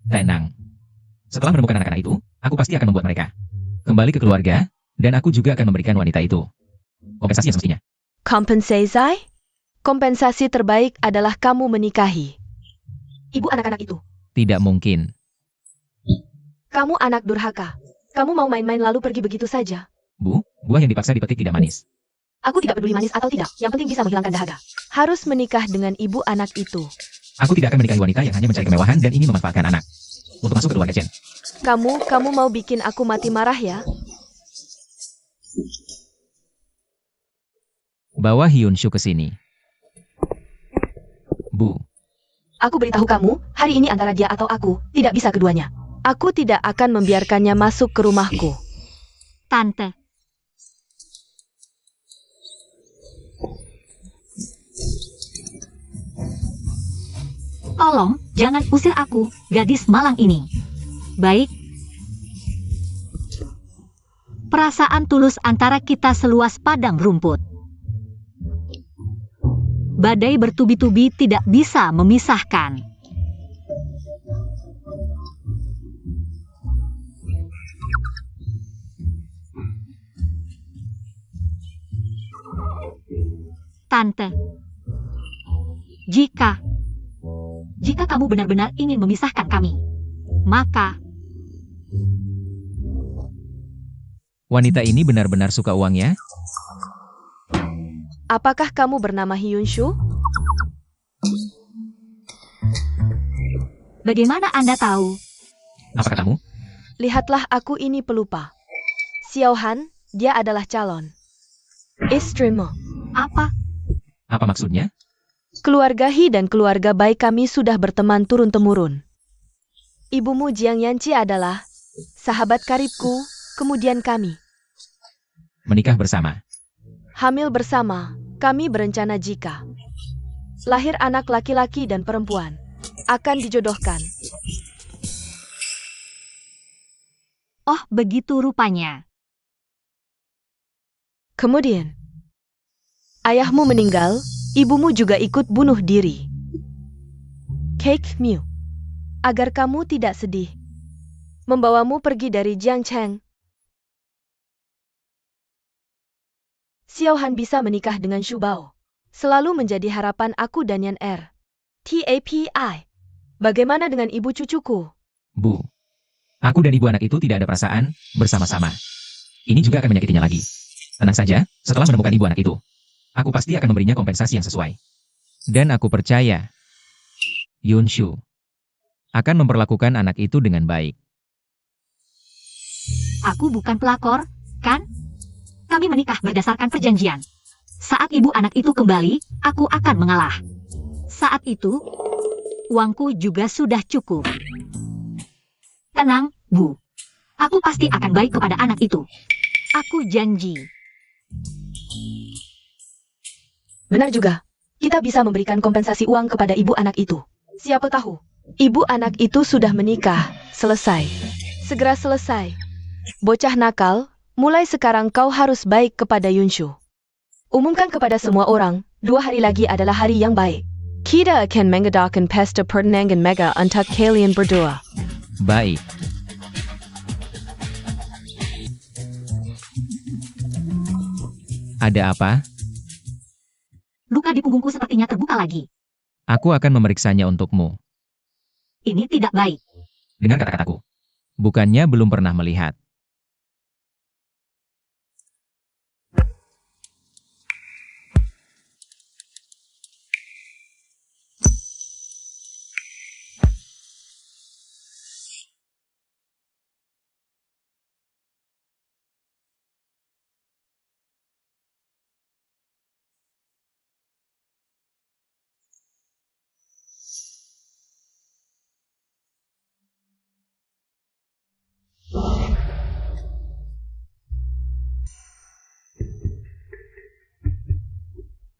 tenang. Setelah menemukan anak-anak itu, aku pasti akan membuat mereka kembali ke keluarga, dan aku juga akan memberikan wanita itu kompensasi yang semestinya. Kompensasi? Kompensasi terbaik adalah kamu menikahi. Ibu anak-anak itu. Tidak mungkin. Kamu anak durhaka. Kamu mau main-main lalu pergi begitu saja. Bu, buah yang dipaksa dipetik tidak manis. Aku tidak peduli manis atau tidak, yang penting bisa menghilangkan dahaga. Harus menikah dengan ibu anak itu. Aku tidak akan menikahi wanita yang hanya mencari kemewahan dan ingin memanfaatkan anak untuk masuk ke keluarga Chen. Kamu mau bikin aku mati marah ya? Bawa Hyun Shu ke sini. Bu, Aku beritahu kamu, hari ini antara dia atau aku, tidak bisa keduanya. Aku tidak akan membiarkannya masuk ke rumahku. Tante. Tolong, Jangan usir aku, gadis malang ini. Baik. Perasaan tulus antara kita seluas padang rumput. Badai bertubi-tubi tidak bisa memisahkan. Tante, jika kamu benar-benar ingin memisahkan kami, maka Wanita ini benar-benar suka uangnya? Apakah kamu bernama Hyunshu? bagaimana Anda tahu? Apakah kamu? Lihatlah aku ini pelupa. Xiao Han, dia adalah calon istrimu. Apa? Apa maksudnya? Keluarga He dan keluarga baik kami sudah berteman turun-temurun. Ibumu Jiang Yanci adalah sahabat karibku, kemudian kami Menikah bersama. hamil bersama. Kami berencana jika lahir anak laki-laki dan perempuan akan dijodohkan. Oh, begitu rupanya. Kemudian, ayahmu meninggal, ibumu juga ikut bunuh diri. Cake Mew, agar kamu tidak sedih, membawamu pergi dari Jiangcheng. Xiao Han bisa menikah dengan Shu Bao. Selalu menjadi harapan aku dan Yan Er. TAPI. Bagaimana dengan ibu cucuku? Bu. Aku dan ibu anak itu tidak ada perasaan bersama-sama. Ini juga akan menyakitinya lagi. Tenang saja, setelah menemukan ibu anak itu, aku pasti akan memberinya kompensasi yang sesuai. Dan aku percaya, Yunshu akan memperlakukan anak itu dengan baik. Aku bukan pelakor, kan? Kami menikah berdasarkan perjanjian. Saat ibu anak itu kembali, aku akan mengalah. Saat itu, uangku juga sudah cukup. Tenang, Bu. Aku pasti akan baik kepada anak itu. Aku janji. Benar juga. Kita bisa memberikan kompensasi uang kepada ibu anak itu. Siapa tahu, ibu anak itu sudah menikah. Selesai. Segera selesai. Bocah nakal, mulai sekarang kau harus baik kepada Yunshu. Umumkan kepada semua orang, 2 hari lagi adalah hari yang baik. Kita akan mengadakan pesta pertunangan mega untuk kalian berdua. Baik. Ada apa? Luka di punggungku sepertinya terbuka lagi. Aku akan memeriksanya untukmu. Ini tidak baik. Dengar kata-kataku. Bukannya belum pernah melihat.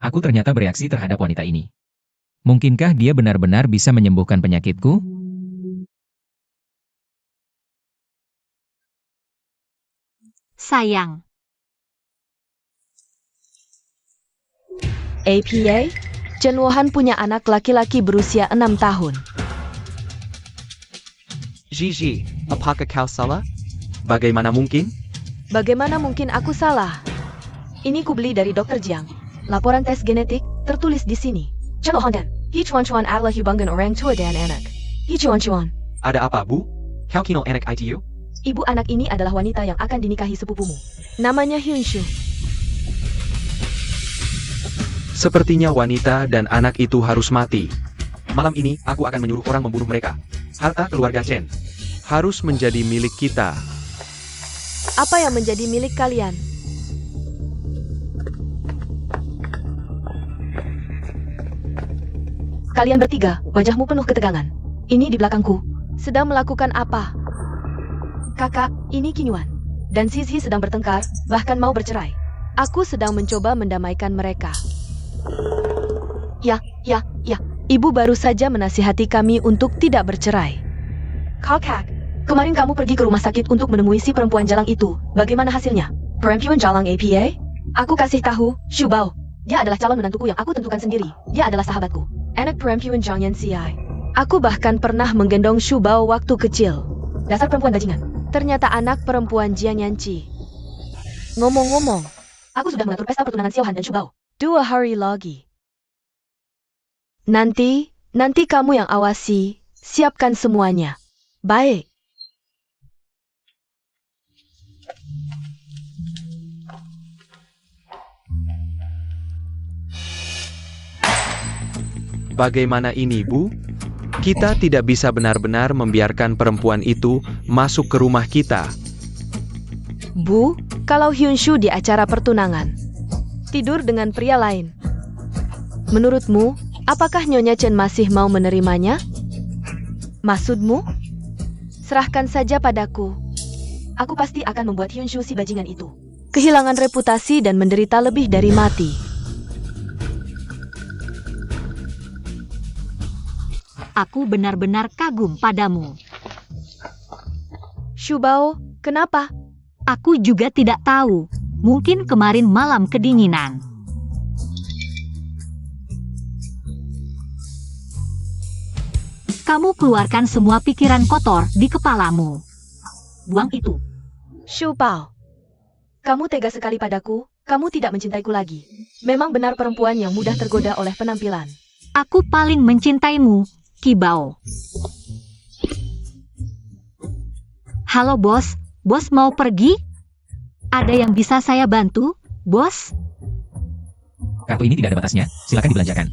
Aku ternyata bereaksi terhadap wanita ini. Mungkinkah dia benar-benar bisa menyembuhkan penyakitku? Sayang. APA, Chen Wohan punya anak laki-laki berusia 6 tahun. Gigi, apakah kau salah? Bagaimana mungkin? Bagaimana mungkin aku salah? Ini kubeli dari Dr. Jiang. Laporan tes genetik tertulis di sini. Chen Wohan dan He Chuan adalah hubungan orang tua dan anak. He Chuan. Ada apa, Bu? Kau kenal anak itu? Ibu anak ini adalah wanita yang akan dinikahi sepupumu. Namanya Hyunshu. Sepertinya wanita dan anak itu harus mati. Malam ini, aku akan menyuruh orang membunuh mereka. Harta keluarga Chen harus menjadi milik kita. Apa yang menjadi milik kalian? Kalian bertiga, wajahmu penuh ketegangan. Ini di belakangku. Sedang melakukan apa? Kakak, ini Kinyuan. Dan Sizhi sedang bertengkar, bahkan mau bercerai. Aku sedang mencoba mendamaikan mereka. Ya, Ibu baru saja menasihati kami untuk tidak bercerai. Kakak, kemarin kamu pergi ke rumah sakit untuk menemui si perempuan jalang itu. Bagaimana hasilnya? Perempuan jalang APA? Aku kasih tahu, Shubao. Dia adalah calon menantuku yang aku tentukan sendiri. Dia adalah sahabatku. Anak perempuan Jangan CI. Aku bahkan pernah menggendong Shubao waktu kecil. Dasar perempuan bajingan. Ternyata anak perempuan Jiang Yanqi. Ngomong-ngomong, aku sudah mengatur pesta pertunangan Xiaohan dan Shubao. 2 hari lagi. Nanti kamu yang awasi, siapkan semuanya. Baik. Bagaimana ini, Bu? Kita tidak bisa benar-benar membiarkan perempuan itu masuk ke rumah kita. Bu, kalau Hyunshu di acara pertunangan, tidur dengan pria lain. Menurutmu, apakah Nyonya Chen masih mau menerimanya? Maksudmu? Serahkan saja padaku. Aku pasti akan membuat Hyunshu si bajingan itu kehilangan reputasi dan menderita lebih dari mati. Aku benar-benar kagum padamu. Shubao, kenapa? Aku juga tidak tahu. Mungkin kemarin malam kedinginan. Kamu keluarkan semua pikiran kotor di kepalamu. Buang itu. Shubao, kamu tega sekali padaku. Kamu tidak mencintaiku lagi. Memang benar perempuan yang mudah tergoda oleh penampilan. Aku paling mencintaimu, Kibao. Halo bos, bos mau pergi? Ada yang bisa saya bantu, bos? Kartu ini tidak ada batasnya, silakan dibelanjakan.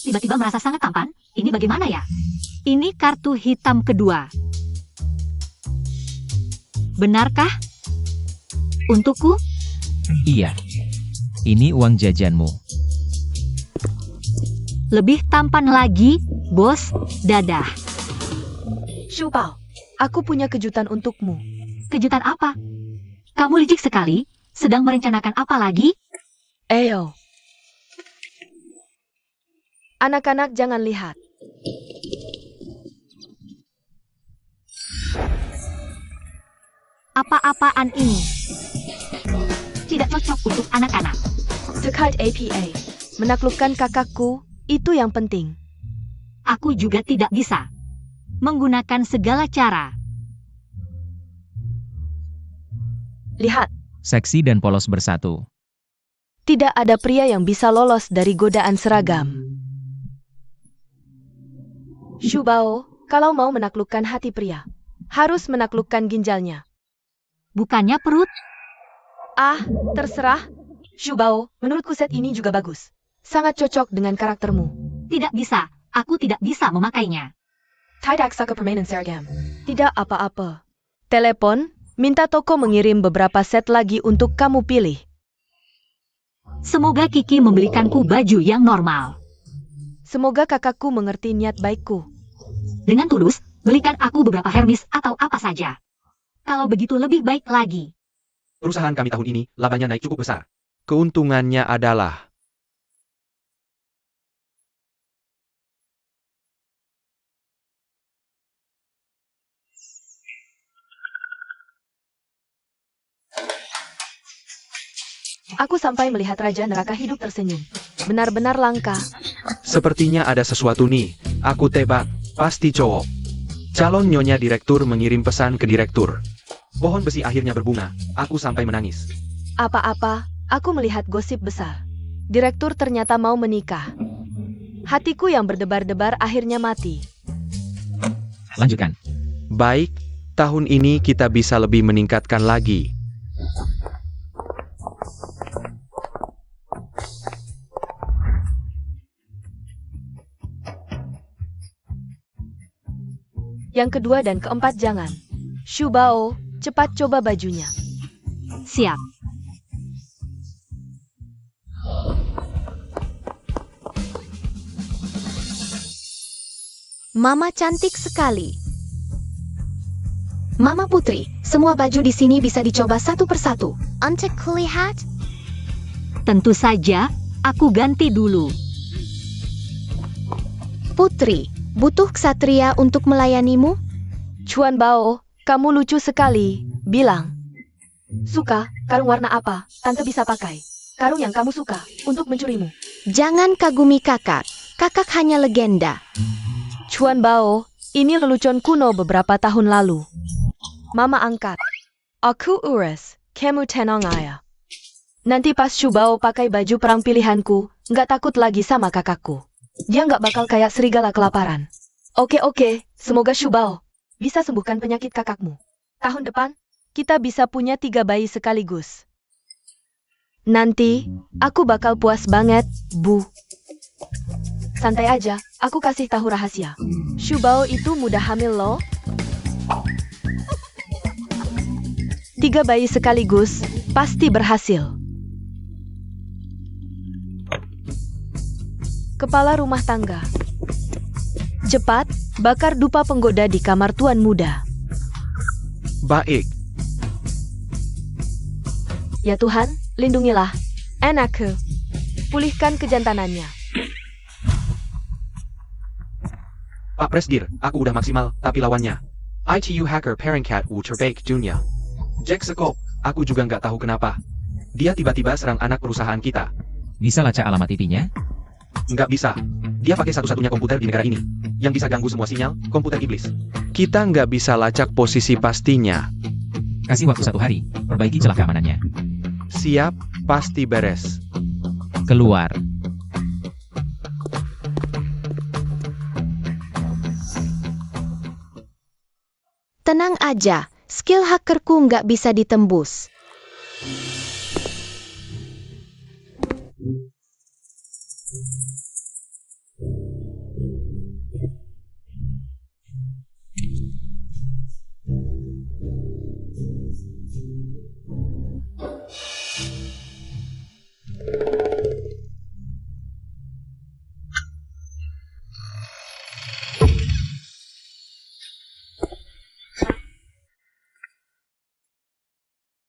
Tiba-tiba merasa sangat tampan, ini bagaimana ya? Ini kartu hitam kedua. Benarkah? Untukku? Iya. Ini uang jajanmu. Lebih tampan lagi, bos. Dadah. Shubao, aku punya kejutan untukmu. Kejutan apa? Kamu licik sekali. Sedang merencanakan apa lagi? Eyo. Anak-anak jangan lihat. Apa-apaan ini? Tidak cocok untuk anak-anak. Dekat APA. Menaklukkan kakakku, itu yang penting. Aku juga tidak bisa menggunakan segala cara. Lihat, Seksi dan polos bersatu. tidak ada pria yang bisa lolos dari godaan seragam. Shubao, kalau mau menaklukkan hati pria, harus menaklukkan ginjalnya. Bukannya perut? Ah, terserah. Shubao, menurutku set ini juga bagus. Sangat cocok dengan karaktermu. Tidak bisa. Aku tidak bisa memakainya. Tidak saka permainan seragam. Tidak apa-apa. Telepon, minta toko mengirim beberapa set lagi untuk kamu pilih. Semoga Kiki membelikanku baju yang normal. Semoga kakakku mengerti niat baikku. Dengan tulus, belikan aku beberapa Hermes atau apa saja. Kalau begitu lebih baik lagi. Perusahaan kami tahun ini, labanya naik cukup besar. Keuntungannya adalah Aku sampai melihat Raja Neraka hidup tersenyum. Benar-benar langka. sepertinya ada sesuatu nih. Aku tebak, pasti cowok. Calon nyonya direktur mengirim pesan ke direktur. Pohon besi akhirnya berbunga. Aku sampai menangis. Apa-apa, aku melihat gosip besar. Direktur ternyata mau menikah. Hatiku yang berdebar-debar akhirnya mati. Lanjutkan. Baik, tahun ini kita bisa lebih meningkatkan lagi. Yang kedua dan keempat jangan. Shubao, cepat coba bajunya. Siap. Mama cantik sekali. Mama Putri, semua baju di sini bisa dicoba satu persatu. Untuk kulihat? Tentu saja, aku ganti dulu. Putri, butuh ksatria untuk melayanimu? Chuan Bao, kamu lucu sekali. Bilang. Suka, karung warna apa? Tante bisa pakai. Karung yang kamu suka, untuk mencurimu. Jangan kagumi kakak. Kakak hanya legenda. Chuan Bao, ini lelucon kuno beberapa tahun lalu. Mama angkat. Aku urus, kamu tenang aja. Nanti pas Shu Bao pakai baju perang pilihanku, nggak takut lagi sama kakakku. Dia nggak bakal kayak serigala kelaparan. Oke, semoga Shu Bao bisa sembuhkan penyakit kakakmu. Tahun depan, kita bisa punya 3 bayi sekaligus. Nanti, aku bakal puas banget, Bu. Santai aja, aku kasih tahu rahasia. Shu Bao itu mudah hamil loh. 3 bayi sekaligus, pasti berhasil. Kepala rumah tangga. Cepat, bakar dupa penggoda di kamar tuan muda. Baik. Ya Tuhan, lindungilah anakku. Pulihkan kejantanannya. Pak Presdir, aku udah maksimal, tapi lawannya. ITU hacker Parentcat Wu terbaik dunia. Jack Sekop, aku juga nggak tahu kenapa. Dia tiba-tiba serang anak perusahaan kita. Bisa lacak alamat IP-nya? Nggak bisa. Dia pakai satu-satunya komputer di negara ini. Yang bisa ganggu semua sinyal, komputer iblis. Kita nggak bisa lacak posisi pastinya. Kasih waktu 1 hari, perbaiki celah keamanannya. Siap, pasti beres. Keluar. Tenang aja, skill hackerku nggak bisa ditembus.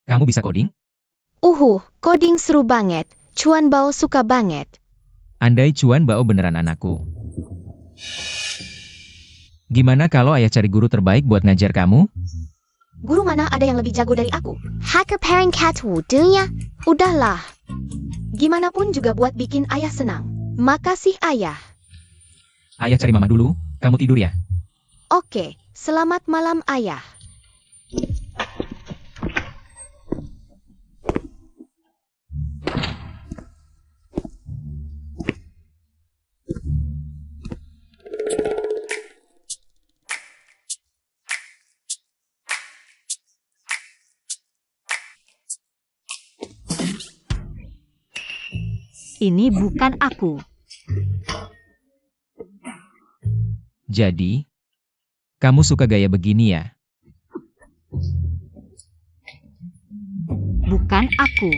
Kamu bisa coding? Coding seru banget. Chuan Bao suka banget. Andai Chuan Bao beneran anakku. Gimana kalau ayah cari guru terbaik buat ngajar kamu? Guru mana ada yang lebih jago dari aku? Hacker Parentcat Wu dunia. Udahlah. Gimana pun juga buat bikin ayah senang. Makasih ayah. Ayah cari mama dulu, kamu tidur ya? Oke, selamat malam ayah. Ini bukan aku. Jadi, kamu suka gaya begini ya? Bukan aku.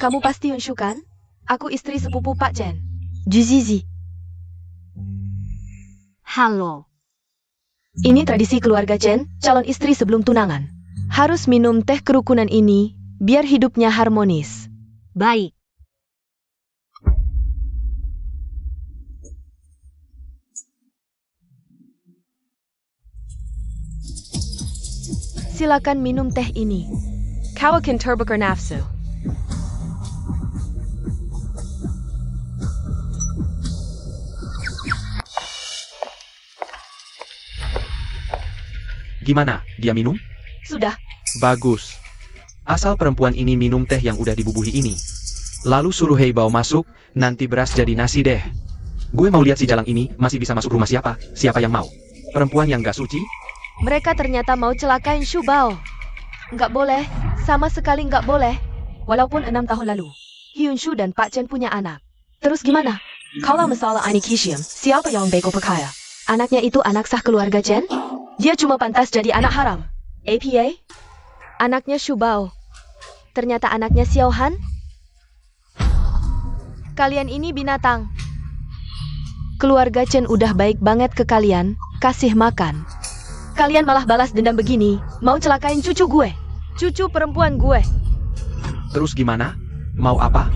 Kamu pasti Yunshu kan? Aku istri sepupu Pak Chen. Jizizi. Halo. Ini tradisi keluarga Chen, calon istri sebelum tunangan. Harus minum teh kerukunan ini, biar hidupnya harmonis. Baik. Silakan minum teh ini. Kau akan terbakar nafsu. Gimana, dia minum? Sudah. Bagus. Asal perempuan ini minum teh yang udah dibubuhi ini. Lalu suruh Hei Bao masuk, nanti beras jadi nasi deh. Gue mau lihat si jalang ini masih bisa masuk rumah siapa yang mau. Perempuan yang gak suci? Mereka ternyata mau celakain Shu Bao. Nggak boleh, sama sekali nggak boleh. Walaupun 6 tahun lalu, Hyun Shu dan Pak Chen punya anak. Terus gimana? Kalau masalah Anik Hishim, siapa yang bego perkaya? Anaknya itu anak sah keluarga Chen? Dia cuma pantas jadi anak haram. APA? Anaknya Shu Bao. Ternyata anaknya Xiao Han? Kalian ini binatang. Keluarga Chen udah baik banget ke kalian, kasih makan. Kalian malah balas dendam begini, mau celakain cucu gue. Cucu perempuan gue. Terus gimana? Mau apa?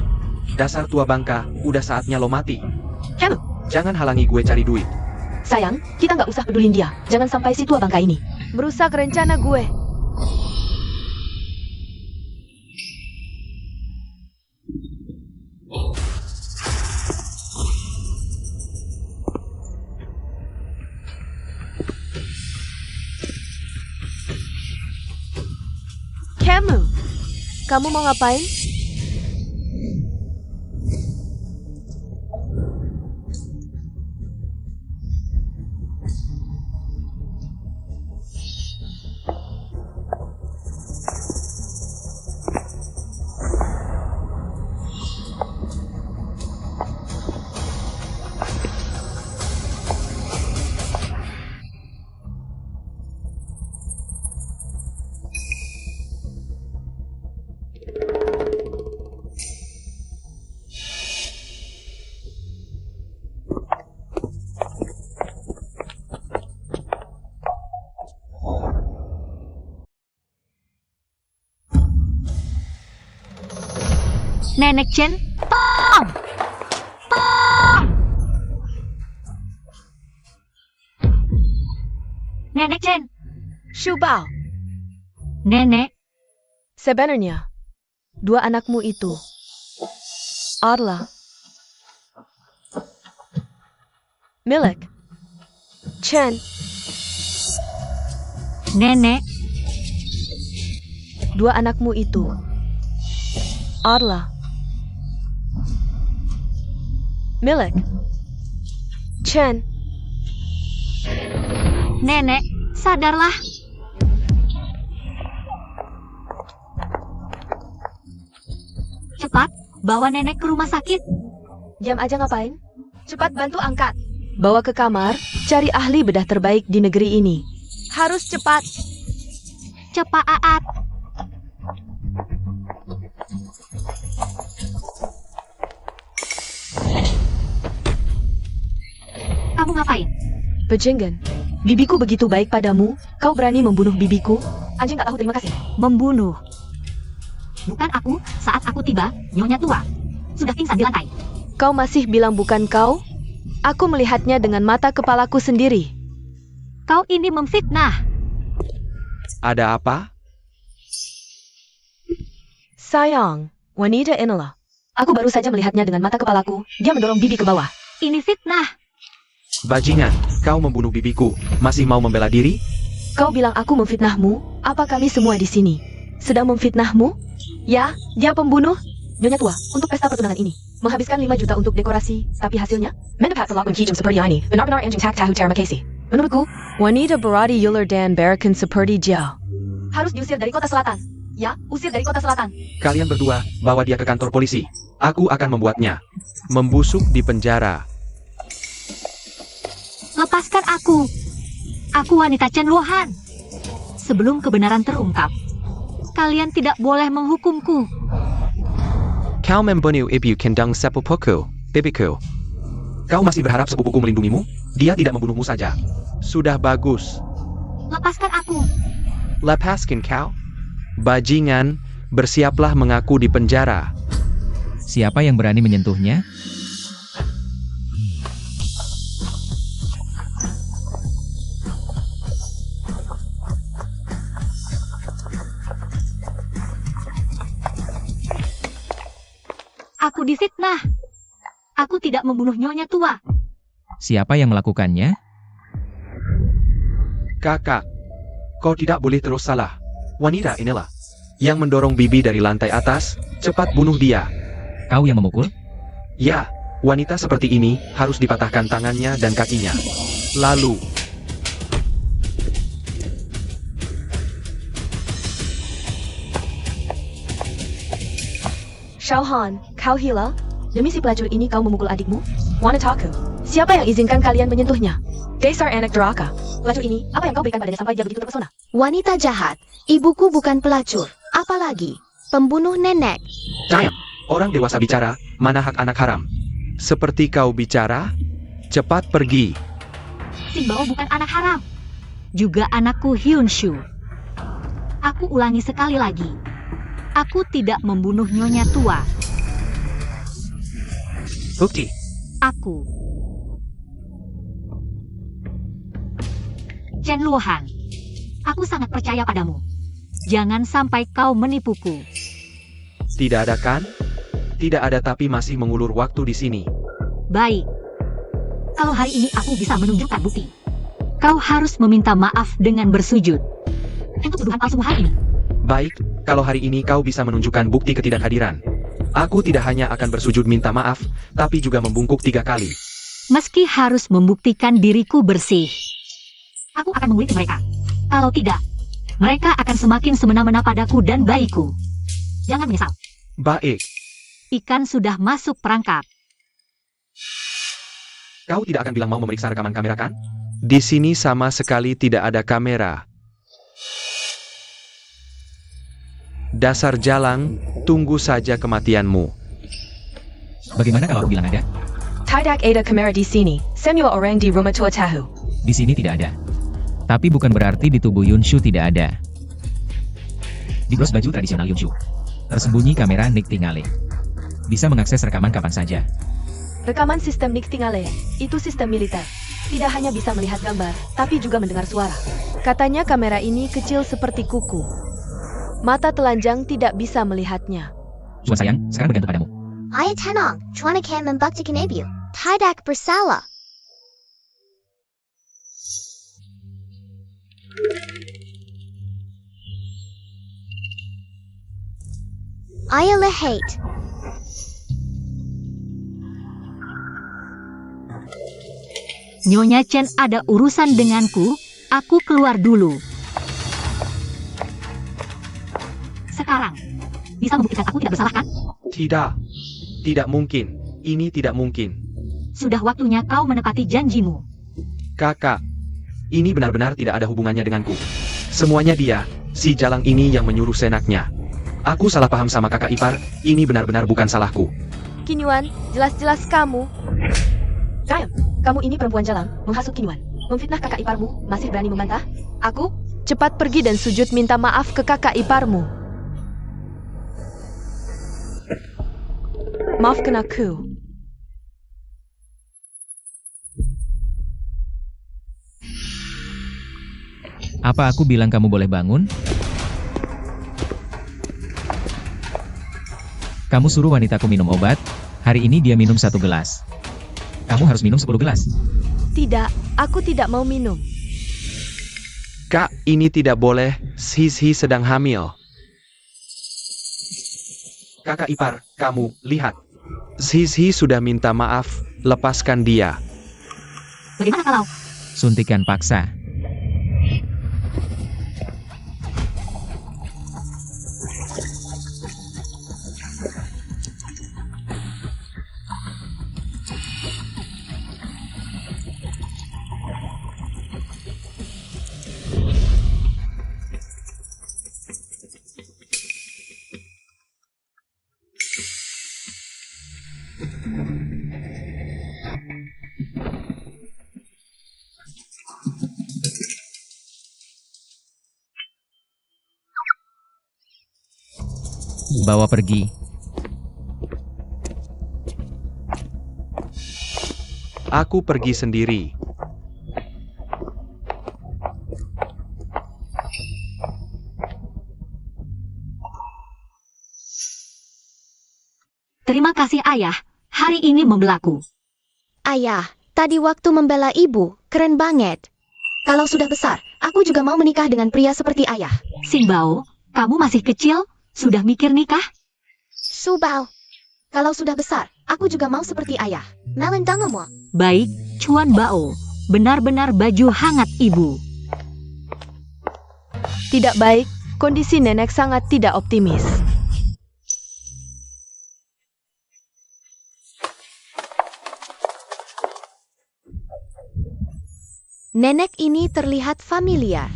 Dasar tua bangka, udah saatnya lo mati. Kamu, Jangan halangi gue cari duit. sayang, kita nggak usah pedulin dia. Jangan sampai si tua bangka ini merusak rencana gue. Kamu mau ngapain? Nenek Chen, tolong! Tolong! Nenek Chen, Shubao, Nenek, sebenarnya dua anakmu itu adalah milik Chen. Nenek, Dua anakmu itu adalah milik Chen. Nenek, sadarlah. Cepat, bawa nenek ke rumah sakit. Diam aja ngapain? Cepat bantu angkat. Bawa ke kamar, cari ahli bedah terbaik di negeri ini. Harus cepat. Cepat. Kamu ngapain? Bajingan, bibiku begitu baik padamu, kau berani membunuh bibiku? Anjing tak tahu terima kasih. Membunuh. Bukan aku, saat aku tiba, nyonya tua sudah pingsan di lantai. Kau masih bilang bukan kau? Aku melihatnya dengan mata kepalaku sendiri. Kau ini memfitnah. Ada apa? Sayang, wanita inilah. Aku baru saja melihatnya dengan mata kepalaku. Dia mendorong bibi ke bawah. Ini fitnah. Bajingan, kau membunuh bibiku. Masih mau membela diri? Kau bilang aku memfitnahmu? Apa kami semua di sini sedang memfitnahmu? Ya, dia pembunuh. Nyonya tua, untuk pesta pertunangan ini, menghabiskan 5 juta untuk dekorasi, tapi hasilnya? Mendapat telak menghijau seperti ini, benar-benar anjing tak tahu terima kasih. Menurutku, wanita beradi ular dan barakan seperti dia harus diusir dari kota selatan. Ya, usir dari kota selatan. Kalian berdua, bawa dia ke kantor polisi. Aku akan membuatnya membusuk di penjara. Lepaskan aku. Aku wanita Chen Luohan. Sebelum kebenaran terungkap, kalian tidak boleh menghukumku. Kau membunuh ibu kandung sepupuku, bibiku. Kau masih berharap sepupuku melindungimu? Dia tidak membunuhmu saja. Sudah bagus. Lepaskan aku. Lepaskan kau. Bajingan, bersiaplah mengaku di penjara. Siapa yang berani menyentuhnya? Aku difitnah. Aku tidak membunuh nyonya tua. Siapa yang melakukannya? Kakak, kau tidak boleh terus salah. Wanita inilah yang mendorong bibi dari lantai atas. Cepat bunuh dia. Kau yang memukul? Ya, wanita seperti ini harus dipatahkan tangannya dan kakinya. Lalu, Xiaohan, kau hila? Demi si pelacur ini kau memukul adikmu? Wanitaku, siapa yang izinkan kalian menyentuhnya? Dasar anak durhaka. Pelacur ini, apa yang kau berikan padanya sampai dia begitu terpesona? Wanita jahat, ibuku bukan pelacur, apalagi pembunuh nenek. diam. Orang dewasa bicara, mana hak anak haram. Seperti kau bicara, cepat pergi. Singbao bukan anak haram. Juga anakku Hyunshu. Aku ulangi sekali lagi. Aku tidak membunuh nyonya tua. Bukti. Aku. Chen Luohan. Aku sangat percaya padamu. Jangan sampai kau menipuku. Tidak ada kan? Tidak ada tapi masih mengulur waktu di sini. Baik. Kalau hari ini aku bisa menunjukkan bukti. Kau harus meminta maaf dengan bersujud. Untuk tuduhan palsu hari ini. Baik, kalau hari ini kau bisa menunjukkan bukti ketidakhadiran. Aku tidak hanya akan bersujud minta maaf, tapi juga membungkuk 3 kali. Meski harus membuktikan diriku bersih. Aku akan menguliti mereka. Kalau tidak, mereka akan semakin semena-mena padaku dan bayiku. Jangan menyesal. Baik, Ikan sudah masuk perangkap. kau tidak akan bilang mau memeriksa rekaman kamera kan? Di sini sama sekali tidak ada kamera. Dasar jalang, tunggu saja kematianmu. Bagaimana kalau aku bilang ada? Tidak ada kamera di sini. Semua orang di rumah tua tahu. Di sini tidak ada. Tapi bukan berarti di tubuh Yunshu tidak ada. Di bros baju tradisional Yunshu, tersembunyi kamera Nik Tingale. Bisa mengakses rekaman kapan saja. Rekaman sistem Nik Tingale itu sistem militer. Tidak hanya bisa melihat gambar, tapi juga mendengar suara. Katanya kamera ini kecil seperti kuku. Mata telanjang tidak bisa melihatnya. Tuan sayang, sekarang bergantung padamu. Ayah tenang, Chuan akan membuktikan ibu. Tidak bersalah. Ayah lihat. Nyonya Chen ada urusan denganku, aku keluar dulu. Sekarang, bisa membuktikan aku tidak bersalah kan? Tidak. Tidak mungkin. Ini tidak mungkin. Sudah waktunya kau menepati janjimu. Kakak, ini benar-benar tidak ada hubungannya denganku. Semuanya dia, si jalang ini yang menyuruh senaknya. Aku salah paham sama kakak ipar, ini benar-benar bukan salahku. Kinyuan, jelas-jelas kamu. Kamu, kamu ini perempuan jalang, menghasut Kinyuan. Memfitnah kakak iparmu, masih berani membantah? Aku? Cepat pergi dan sujud minta maaf ke kakak iparmu. Maafkan aku. Apa aku bilang kamu boleh bangun? Kamu suruh wanitaku minum obat, hari ini dia minum 1 gelas. Kamu harus minum 10 gelas. Tidak, aku tidak mau minum. Kak, ini tidak boleh, Sisi sedang hamil. Kakak ipar, kamu, lihat. Sisi sudah minta maaf, lepaskan dia. Bagaimana kalau? Suntikan paksa. Bawa pergi. Aku pergi sendiri. Terima kasih ayah, hari ini membelaku. Ayah, tadi waktu membela ibu, keren banget. Kalau sudah besar, aku juga mau menikah dengan pria seperti ayah. Singbao, kamu masih kecil, sudah mikir nikah? Subao. Kalau sudah besar, aku juga mau seperti ayah. Melendangamu. Baik, Chuan Bao, benar-benar baju hangat ibu. Tidak baik, kondisi nenek sangat tidak optimis. Nenek ini terlihat familiar.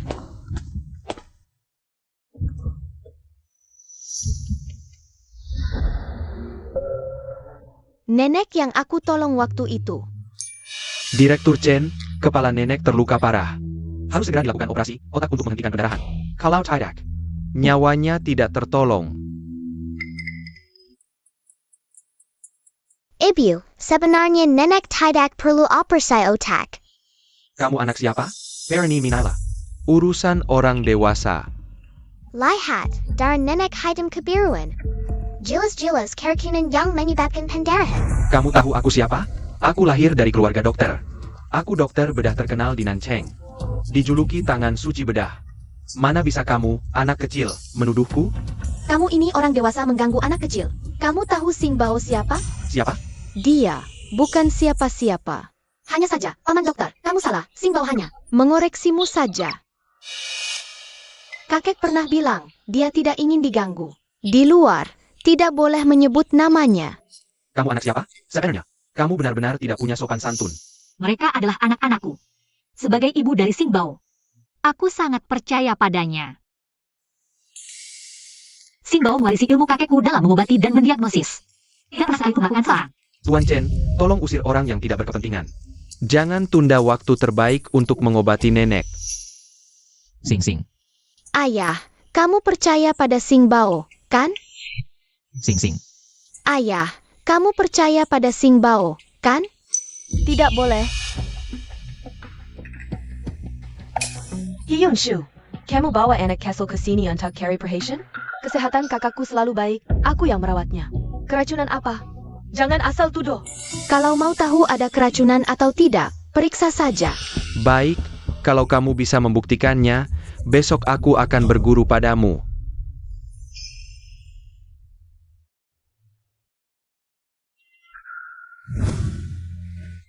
Nenek yang aku tolong waktu itu. Direktur Chen, kepala nenek terluka parah. Harus segera dilakukan operasi otak untuk menghentikan pendarahan. Kalau tidak, nyawanya tidak tertolong. Ibu, sebenarnya nenek tidak perlu operasi otak. Kamu anak siapa? Perni Minala. Urusan orang dewasa. Lihat, dari nenek hitam kebiruan. Jelas-jelas keracunan yang menyebabkan pendarahan. Kamu tahu aku siapa? Aku lahir dari keluarga dokter. Aku dokter bedah terkenal di Nancheng. Dijuluki tangan suci bedah. Mana bisa kamu, anak kecil, menuduhku? Kamu ini orang dewasa mengganggu anak kecil. Kamu tahu Sing Bao siapa? Siapa? Dia, bukan siapa-siapa. Hanya saja, Paman Dokter, kamu salah. Sing Bao hanya mengoreksimu saja. Kakek pernah bilang, dia tidak ingin diganggu. Di luar, tidak boleh menyebut namanya. Kamu anak siapa? Sebenarnya, kamu benar-benar tidak punya sopan santun. Mereka adalah anak-anakku. Sebagai ibu dari Sing Bao, aku sangat percaya padanya. Sing Bao mewarisi ilmu kakekku dalam mengobati dan mendiagnosis. Tidak pernah sekalipun melakukan salah. Tuan Chen, tolong usir orang yang tidak berkepentingan. Jangan tunda waktu terbaik untuk mengobati nenek. Sing. Ayah, kamu percaya pada Sing Bao, kan? Sing. Ayah, kamu percaya pada Sing Bao, kan? Tidak boleh. Hyun Shu, kamu bawa anak Castle ke sini untuk carry perhatian? Kesehatan kakakku selalu baik, aku yang merawatnya. Keracunan apa? Jangan asal tuduh. Kalau mau tahu ada keracunan atau tidak, periksa saja. Baik, kalau kamu bisa membuktikannya, besok aku akan berguru padamu.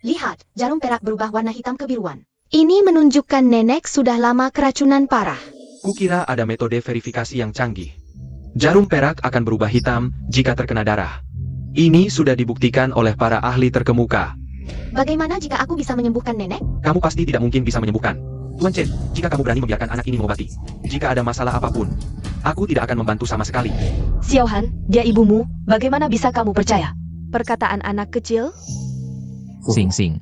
Lihat, jarum perak berubah warna hitam kebiruan. Ini menunjukkan nenek sudah lama keracunan parah. Kukira ada metode verifikasi yang canggih. Jarum perak akan berubah hitam jika terkena darah. Ini sudah dibuktikan oleh para ahli terkemuka. Bagaimana jika aku bisa menyembuhkan nenek? Kamu pasti tidak mungkin bisa menyembuhkan. Tuan Chen, jika kamu berani membiarkan anak ini mengobati, jika ada masalah apapun, aku tidak akan membantu sama sekali. Xiaohan, dia ibumu, bagaimana bisa kamu percaya? Perkataan anak kecil? Sing.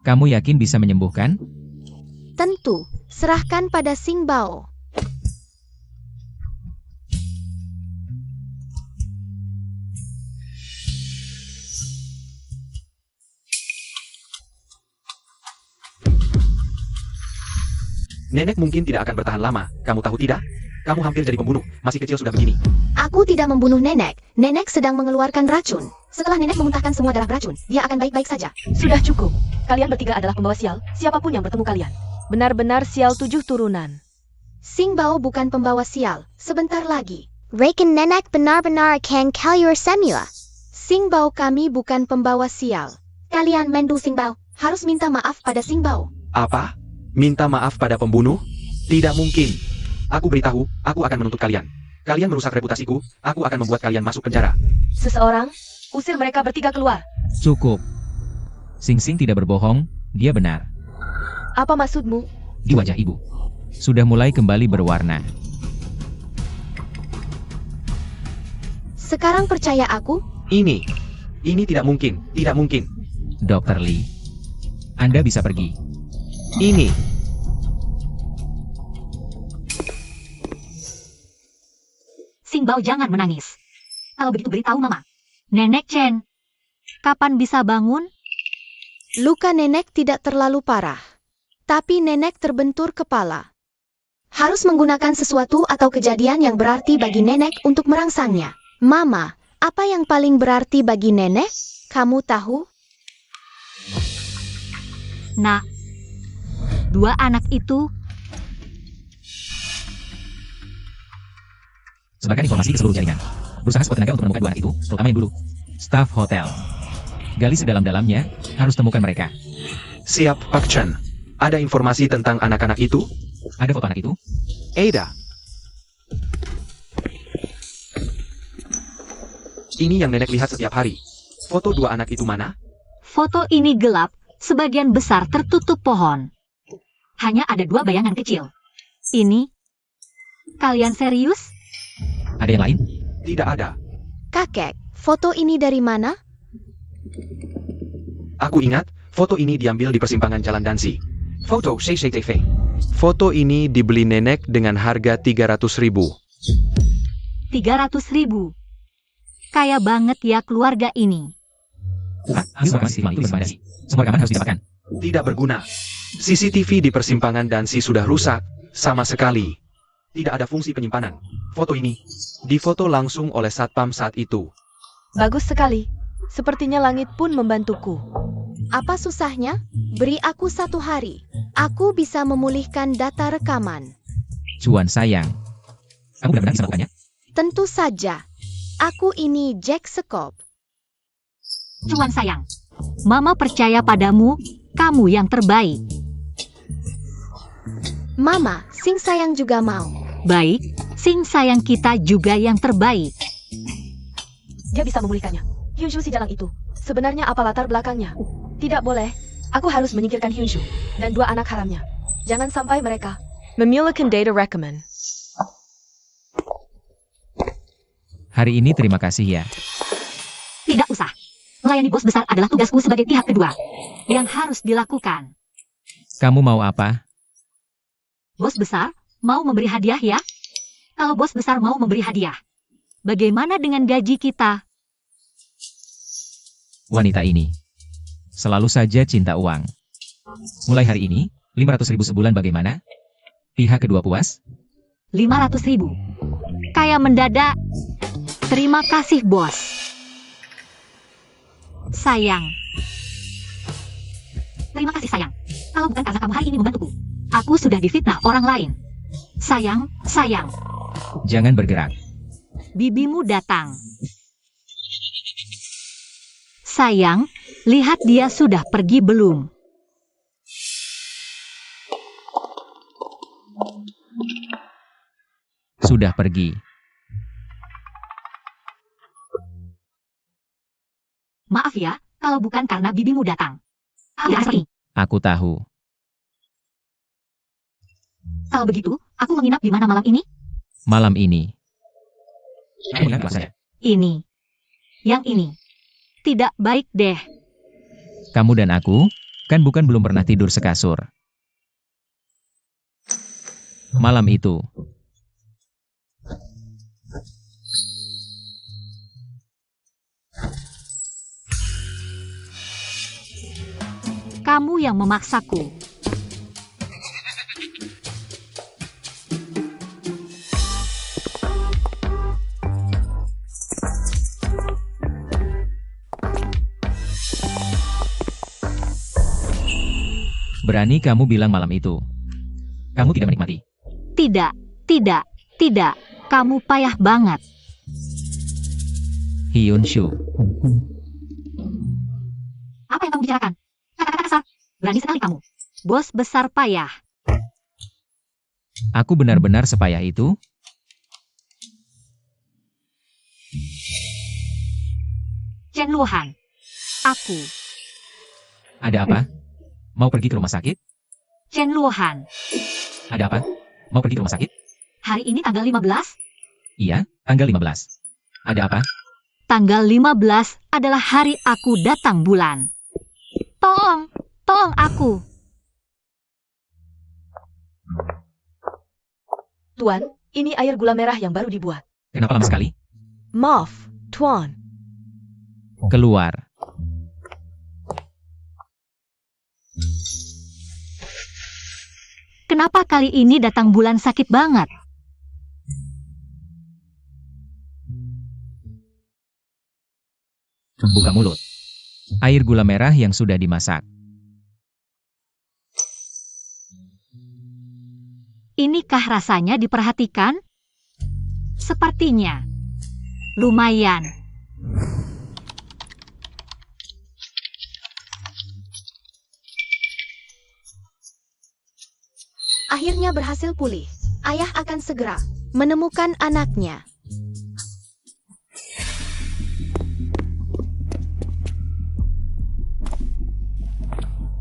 Kamu yakin bisa menyembuhkan? Tentu, serahkan pada Sing Bao. Nenek mungkin tidak akan bertahan lama, kamu tahu tidak? Kamu hampir jadi pembunuh, masih kecil sudah begini. Aku tidak membunuh nenek. Nenek sedang mengeluarkan racun. Setelah nenek memuntahkan semua darah beracun, dia akan baik-baik saja. Sudah cukup. Kalian bertiga adalah pembawa sial, siapapun yang bertemu kalian. Benar-benar sial 7 turunan. Sing Bao bukan pembawa sial. Sebentar lagi. Rekan nenek benar-benar akan kalir semula. Sing Bao kami bukan pembawa sial. Kalian mendu Sing Bao. Harus minta maaf pada Sing Bao. Apa? Minta maaf pada pembunuh? Tidak mungkin. Aku beritahu, aku akan menuntut kalian. Kalian merusak reputasiku, aku akan membuat kalian masuk penjara. Seseorang, usir mereka bertiga keluar. Cukup. Sing tidak berbohong, dia benar. Apa maksudmu? Di wajah ibu sudah mulai kembali berwarna. Sekarang percaya aku? Ini tidak mungkin, tidak mungkin. Dr. Lee, Anda bisa pergi. Ini. Sing Bao jangan menangis. Kalau begitu beritahu Mama. Nenek Chen, kapan bisa bangun? Luka nenek tidak terlalu parah. Tapi nenek terbentur kepala. Harus menggunakan sesuatu atau kejadian yang berarti bagi nenek untuk merangsangnya. Mama, apa yang paling berarti bagi nenek? Kamu tahu? Nak, dua anak itu Sebarkan informasi ke seluruh jaringan. Berusaha sekuat tenaga untuk menemukan dua anak itu, terutama yang dulu. Staf hotel. Gali sedalam-dalamnya, harus temukan mereka. Siap, Pak Chen. Ada informasi tentang anak-anak itu? Ada foto anak itu? Ada. Ini yang nenek lihat setiap hari. Foto dua anak itu mana? foto ini gelap, sebagian besar tertutup pohon. Hanya ada dua bayangan kecil. Ini, kalian serius? Ada yang lain? Tidak ada. Kakek, foto ini dari mana? Aku ingat, foto ini diambil di persimpangan Jalan Dansi. Foto CCTV. Foto ini dibeli nenek dengan harga 300.000. 300.000. Kaya banget ya keluarga ini. Semua rekaman itu berbandasi. Semua rekaman harus didapatkan. Tidak berguna. CCTV di persimpangan Dansi sudah rusak, sama sekali. Tidak ada fungsi penyimpanan. Foto ini difoto langsung oleh satpam saat itu. Bagus sekali. Sepertinya langit pun membantuku. Apa susahnya? Beri aku 1 hari. Aku bisa memulihkan data rekaman. Cuan sayang. Kamu benar-benar bisa melakukannya? Tentu saja. Aku ini Jack Sekop. Cuan sayang. Mama percaya padamu, kamu yang terbaik. Mama, Sing sayang juga mau. Baik, Sing sayang kita juga yang terbaik. Dia bisa memulihkannya. Hyunshu si jalang itu. Sebenarnya apa latar belakangnya? Tidak boleh. Aku harus menyingkirkan Hyunshu dan 2 anak haramnya. Jangan sampai mereka memiliki data rekaman. Hari ini terima kasih ya. Tidak usah. Melayani bos besar adalah tugasku sebagai pihak kedua. Yang harus dilakukan. Kamu mau apa? Bos besar, mau memberi hadiah ya? Kalau bos besar mau memberi hadiah, bagaimana dengan gaji kita? Wanita ini selalu saja cinta uang. Mulai hari ini, 500.000 sebulan bagaimana? Pihak kedua puas? 500.000. Kayak mendadak. Terima kasih bos. Sayang. Terima kasih sayang. Kalau bukan karena kamu hari ini membantuku, aku sudah difitnah orang lain. Sayang, sayang. Jangan bergerak. Bibimu datang. Sayang, lihat dia sudah pergi belum? Sudah pergi. Maaf ya, kalau bukan karena bibimu datang. Ini. Aku tahu. Kalau begitu, aku menginap di mana malam ini? Malam ini. Kamu ingat kelas saya? Ini. Yang ini. Tidak baik deh. Kamu dan aku, kan bukan belum pernah tidur sekasur. Malam itu. Kamu yang memaksaku. Berani kamu bilang malam itu. Kamu tidak menikmati. Tidak, tidak, tidak. Kamu payah banget. Hyunshu. Apa yang kamu bicarakan? Kata-kata kasar. Berani sekali kamu. Bos besar payah. Aku benar-benar sepayah itu? Chen Luhan. Aku. Ada apa? Mau pergi ke rumah sakit? Chen Luhan. Ada apa? Mau pergi ke rumah sakit? Hari ini tanggal 15? Iya, tanggal 15. Ada apa? Tanggal 15 adalah hari aku datang bulan. Tolong, tolong aku. Tuan, ini air gula merah yang baru dibuat. Kenapa lama sekali? Maaf, Tuan. Keluar. Kenapa kali ini datang bulan sakit banget? Buka mulut. Air gula merah yang sudah dimasak. Inikah rasanya diperhatikan? Sepertinya. Lumayan. Akhirnya berhasil pulih. Ayah akan segera menemukan anaknya.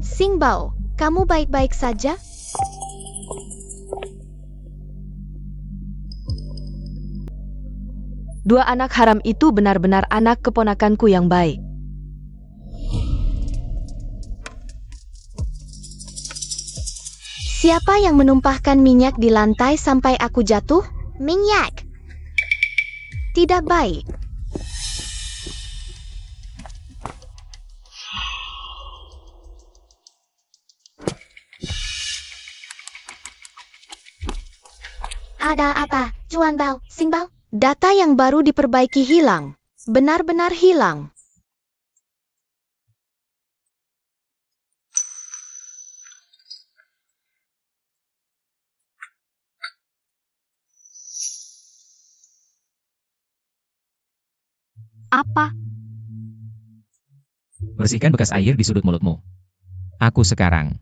Singbao, kamu baik-baik saja? Dua anak haram itu benar-benar anak keponakanku yang baik. Siapa yang menumpahkan minyak di lantai sampai aku jatuh? Minyak. Tidak baik. Ada apa, Chuan Bao, Xing Bao? Data yang baru diperbaiki hilang. Benar-benar hilang. Apa? Bersihkan bekas air di sudut mulutmu. Aku sekarang.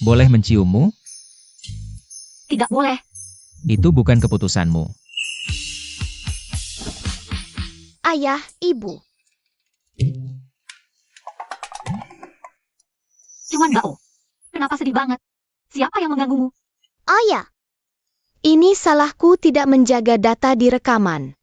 Boleh menciummu? Tidak boleh. Itu bukan keputusanmu. Ayah, ibu. Cuman Bao. Kenapa sedih banget? Siapa yang mengganggumu? Oh ya, Ini salahku tidak menjaga data di rekaman.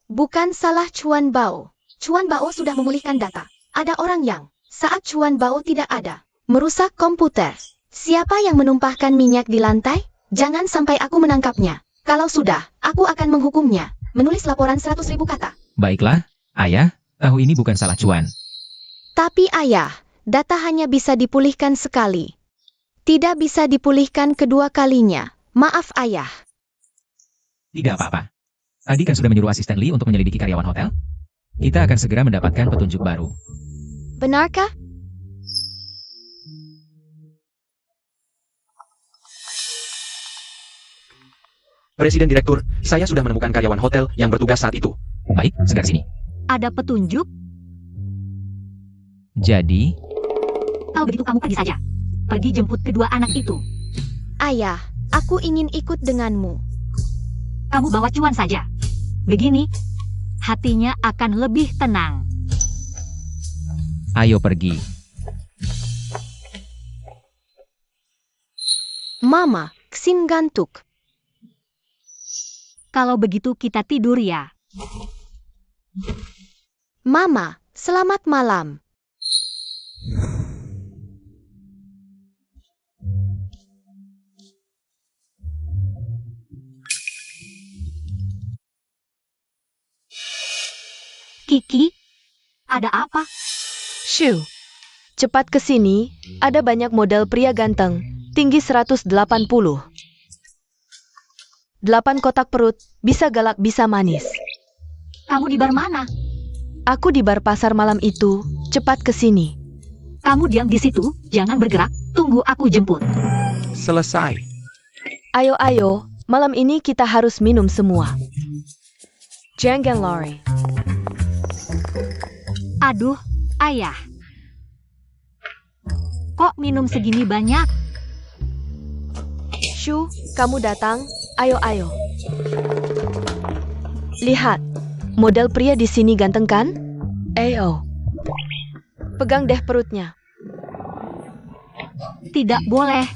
Bukan salah Chuan Bao. Chuan Bao sudah memulihkan data. Ada orang yang, saat Chuan Bao tidak ada, merusak komputer. Siapa yang menumpahkan minyak di lantai? Jangan sampai aku menangkapnya. Kalau sudah, aku akan menghukumnya. Menulis laporan 100.000 kata. Baiklah, ayah, tahu ini bukan salah Cuan. Tapi ayah, data hanya bisa dipulihkan sekali. Tidak bisa dipulihkan kedua kalinya. Maaf ayah. Tidak apa-apa. Tadi kan sudah menyuruh asisten Lee untuk menyelidiki karyawan hotel. Kita akan segera mendapatkan petunjuk baru. Benarkah? Presiden Direktur, saya sudah menemukan karyawan hotel yang bertugas saat itu. Baik, segera sini. Ada petunjuk? Jadi, Kalau begitu kamu pergi saja. Pergi jemput kedua anak itu. Ayah, aku ingin ikut denganmu. Kamu bawa Cuan saja. Begini, hatinya akan lebih tenang. ayo pergi. Mama, Xin gantuk. Kalau begitu kita tidur ya. Mama, selamat malam. Kiki, ada apa? Shu, cepat ke sini, ada banyak model pria ganteng, tinggi 180. 8 kotak perut, bisa galak bisa manis. Kamu di bar mana? Aku di bar pasar malam itu, cepat ke sini. Kamu diam di situ, jangan bergerak, tunggu aku jemput. Selesai. Ayo, malam ini kita harus minum semua. Jangan lari. Aduh, ayah. Kok minum segini banyak? Shu, kamu datang, ayo. Lihat, model pria di sini ganteng kan? Ayo. Pegang deh perutnya. Tidak boleh.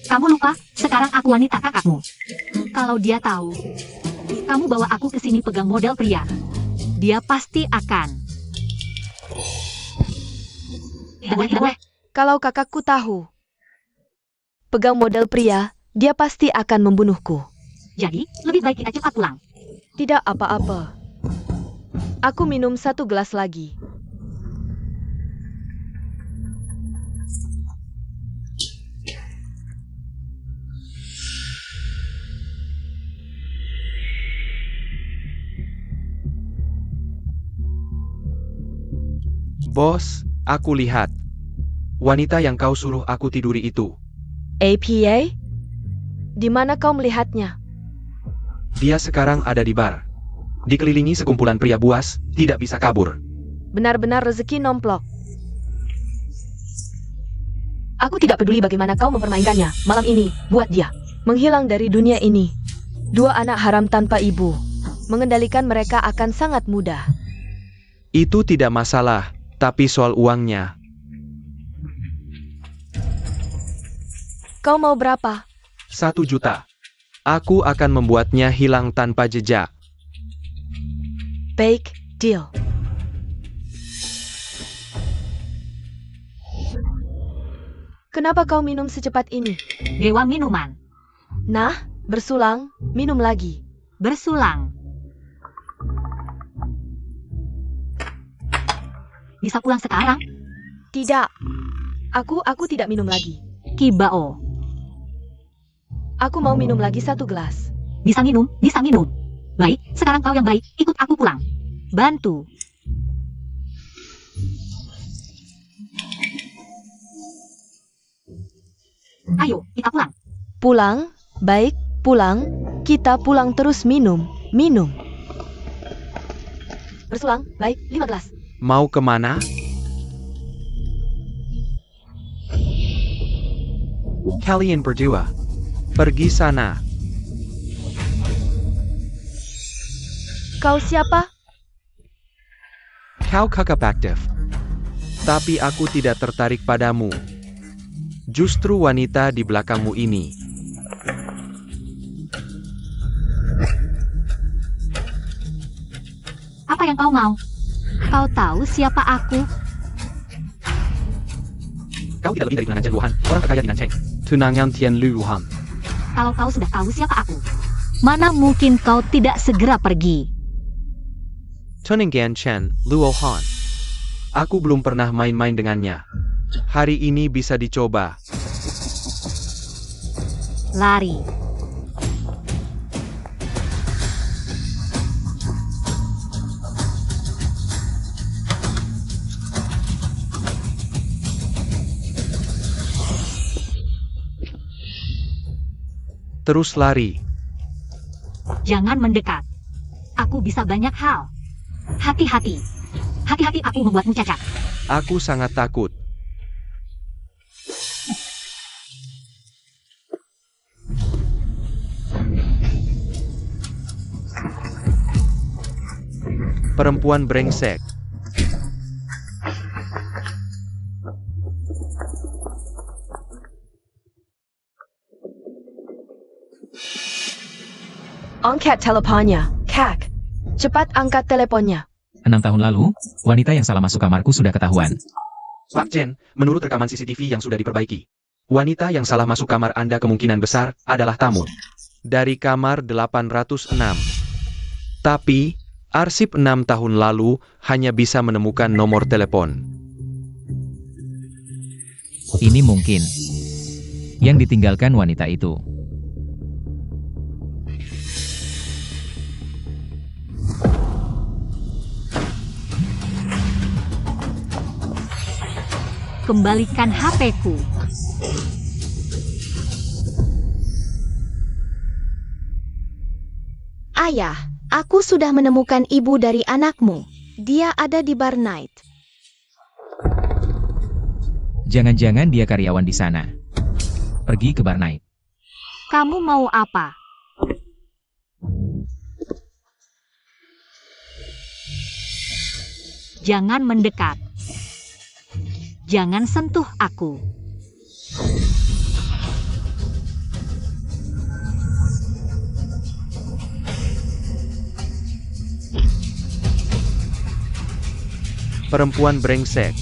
Kamu lupa, sekarang aku wanita kakakmu. Kalau dia tahu, kamu bawa aku ke sini pegang model pria. Dia pasti akan. Tidak boleh. Kalau kakakku tahu, pegang model pria, dia pasti akan membunuhku. Jadi, lebih baik kita cepat pulang. Tidak apa-apa. Aku minum 1 gelas lagi. Bos, aku lihat. Wanita yang kau suruh aku tiduri itu. APA? Di mana kau melihatnya? Dia sekarang ada di bar. Dikelilingi sekumpulan pria buas, tidak bisa kabur. Benar-benar rezeki nomplok. Aku tidak peduli bagaimana kau mempermainkannya. Malam ini, buat dia menghilang dari dunia ini. 2 anak haram tanpa ibu. Mengendalikan mereka akan sangat mudah. Itu tidak masalah, tapi soal uangnya. Kau mau berapa? 1 juta. Aku akan membuatnya hilang tanpa jejak. Baik, deal. Kenapa kau minum secepat ini? Dewa minuman. Nah, bersulang, minum lagi. Bersulang. Bisa pulang sekarang? Tidak. Aku tidak minum lagi. Kibao. Aku mau minum lagi 1 gelas. Bisa minum, bisa minum. Baik, sekarang kau yang baik, ikut aku pulang. Bantu. Ayo, kita pulang. Pulang, baik, pulang. Kita pulang terus minum, minum. Bersulang, baik, 5 gelas. Mau kemana? Kalian berdua. Pergi sana. Kau siapa? Kau kakak aktif. Tapi aku tidak tertarik padamu. Justru wanita di belakangmu ini. Apa yang kau mau? Kau tahu siapa aku? Kau tidak lebih dari tunangan Chen Luhan, orang terkaya di Nancheng. Tunangan Tian Luhan. Kalau kau sudah tahu siapa aku, mana mungkin kau tidak segera pergi? Tunangan Chen Luohan. Aku belum pernah main-main dengannya. Hari ini bisa dicoba. Lari. Terus lari. Jangan mendekat. Aku bisa banyak hal. Hati-hati. Hati-hati aku membuatmu cacat. Aku sangat takut. Perempuan brengsek. Angkat teleponnya, Kak. Cepat angkat teleponnya. 6 tahun lalu, wanita yang salah masuk kamarku sudah ketahuan. Pak Chen, menurut rekaman CCTV yang sudah diperbaiki, wanita yang salah masuk kamar Anda kemungkinan besar adalah tamu. Dari kamar 806. Tapi, arsip 6 tahun lalu hanya bisa menemukan nomor telepon. Ini mungkin yang ditinggalkan wanita itu. Kembalikan HP-ku. Ayah, aku sudah menemukan ibu dari anakmu. Dia ada di bar night. Jangan-jangan dia karyawan di sana. Pergi ke bar night. Kamu mau apa? Jangan mendekat. Jangan sentuh aku. Perempuan brengsek.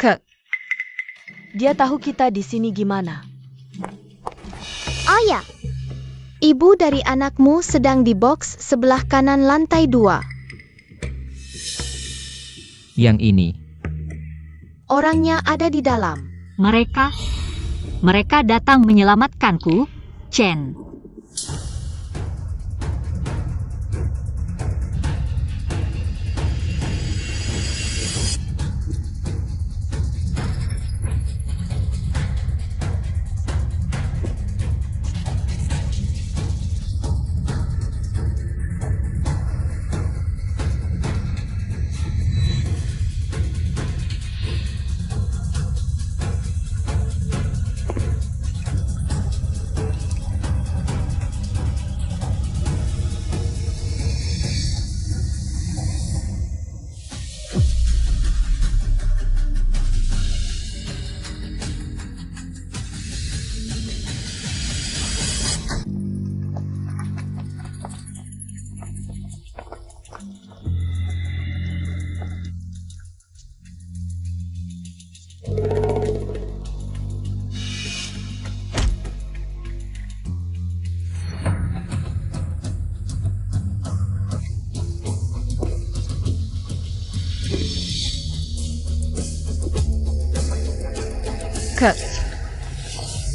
Kak. Dia tahu kita di sini gimana? Ayah, ibu dari anakmu sedang di box sebelah kanan lantai 2. Yang ini. Orangnya ada di dalam. Mereka datang menyelamatkanku, Chen.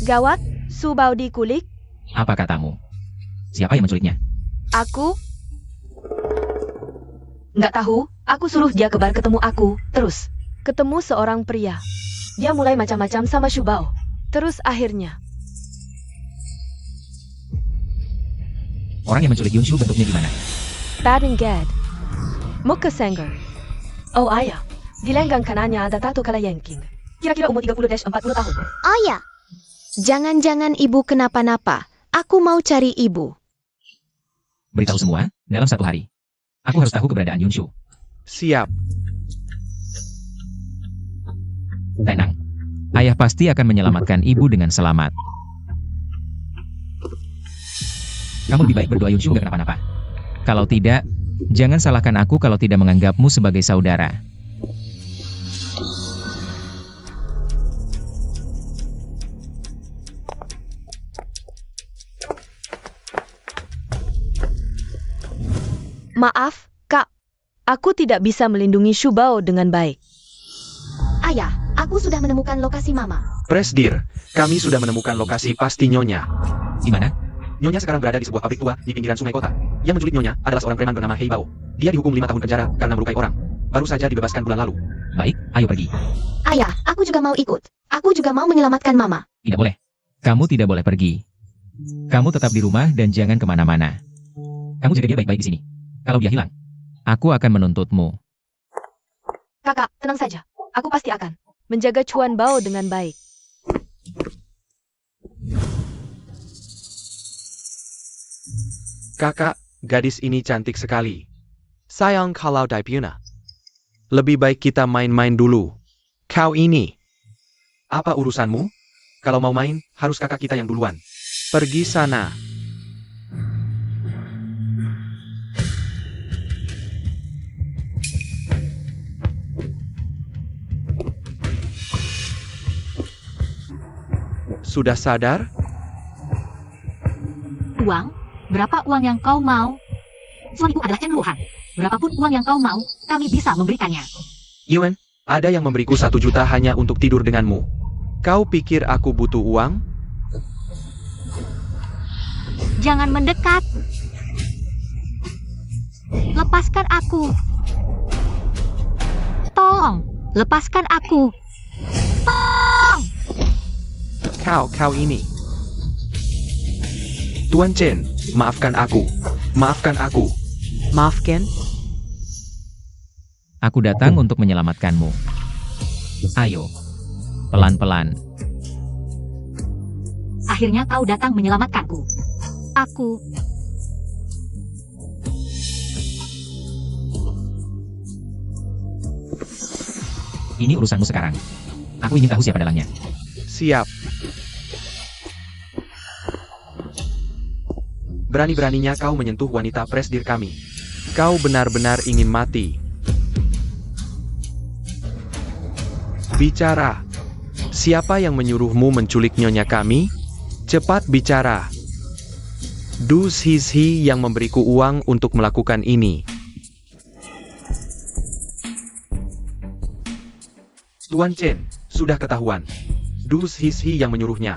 Gawat, Subao dikulik. Apa katamu? Siapa yang menculiknya? Aku nggak tahu. Aku suruh dia ke bar ketemu aku. Terus ketemu seorang pria. Dia mulai macam-macam sama Subao. Terus akhirnya Orang yang menculik Yunshu bentuknya gimana? Badengad, muka sengger. Oh ayah, di lenggang kanannya ada tato kala yanking. Kira-kira umur 30-40 tahun. Oh ya, jangan-jangan ibu kenapa-napa. Aku mau cari ibu. Beritahu semua, dalam 1 hari. Aku harus tahu keberadaan Yunshu. Siap. Tenang. Ayah pasti akan menyelamatkan ibu dengan selamat. Kamu lebih baik berdoa Yunshu gak kenapa-napa. Kalau tidak, jangan salahkan aku kalau tidak menganggapmu sebagai saudara. Maaf, Kak. Aku tidak bisa melindungi Subao dengan baik. Ayah, aku sudah menemukan lokasi Mama. Presdir, kami sudah menemukan lokasi pasti Nyonya. Di mana? Nyonya sekarang berada di sebuah pabrik tua di pinggiran sungai kota. Yang menculik Nyonya adalah seorang preman bernama Hei Bao. Dia dihukum 5 tahun penjara karena melukai orang. Baru saja dibebaskan bulan lalu. Baik, ayo pergi. Ayah, aku juga mau ikut. Aku juga mau menyelamatkan Mama. Tidak boleh. Kamu tidak boleh pergi. Kamu tetap di rumah dan jangan kemana-mana. Kamu jaga dia baik-baik di sini. Kalau dia hilang, aku akan menuntutmu. Kakak, tenang saja. Aku pasti akan menjaga Chuan Bao dengan baik. Kakak, gadis ini cantik sekali. Sayang kalau Daipuna. Lebih baik kita main-main dulu. Kau ini. Apa urusanmu? Kalau mau main, harus kakak kita yang duluan. Pergi sana. Sudah sadar? Uang? Berapa uang yang kau mau? Suamiku adalah Chen Luhan. Berapapun uang yang kau mau, kami bisa memberikannya. Yuan, ada yang memberiku 1 juta hanya untuk tidur denganmu. Kau pikir aku butuh uang? Jangan mendekat. Lepaskan aku. Tolong, lepaskan aku. Tolong! Kau ini. Tuan Chen, maafkan aku. Maafkan aku. Maafkan? Aku datang untuk menyelamatkanmu. Ayo, pelan-pelan. Akhirnya kau datang menyelamatkanku. Aku Ini urusanmu sekarang. Aku ingin tahu siapa dalangnya. Siap. Berani-beraninya kau menyentuh wanita presdir kami. Kau benar-benar ingin mati. Bicara. Siapa yang menyuruhmu menculik nyonya kami? Cepat bicara. Dus Hizhi yang memberiku uang untuk melakukan ini. Tuan Chen, sudah ketahuan. Dus Hizhi yang menyuruhnya.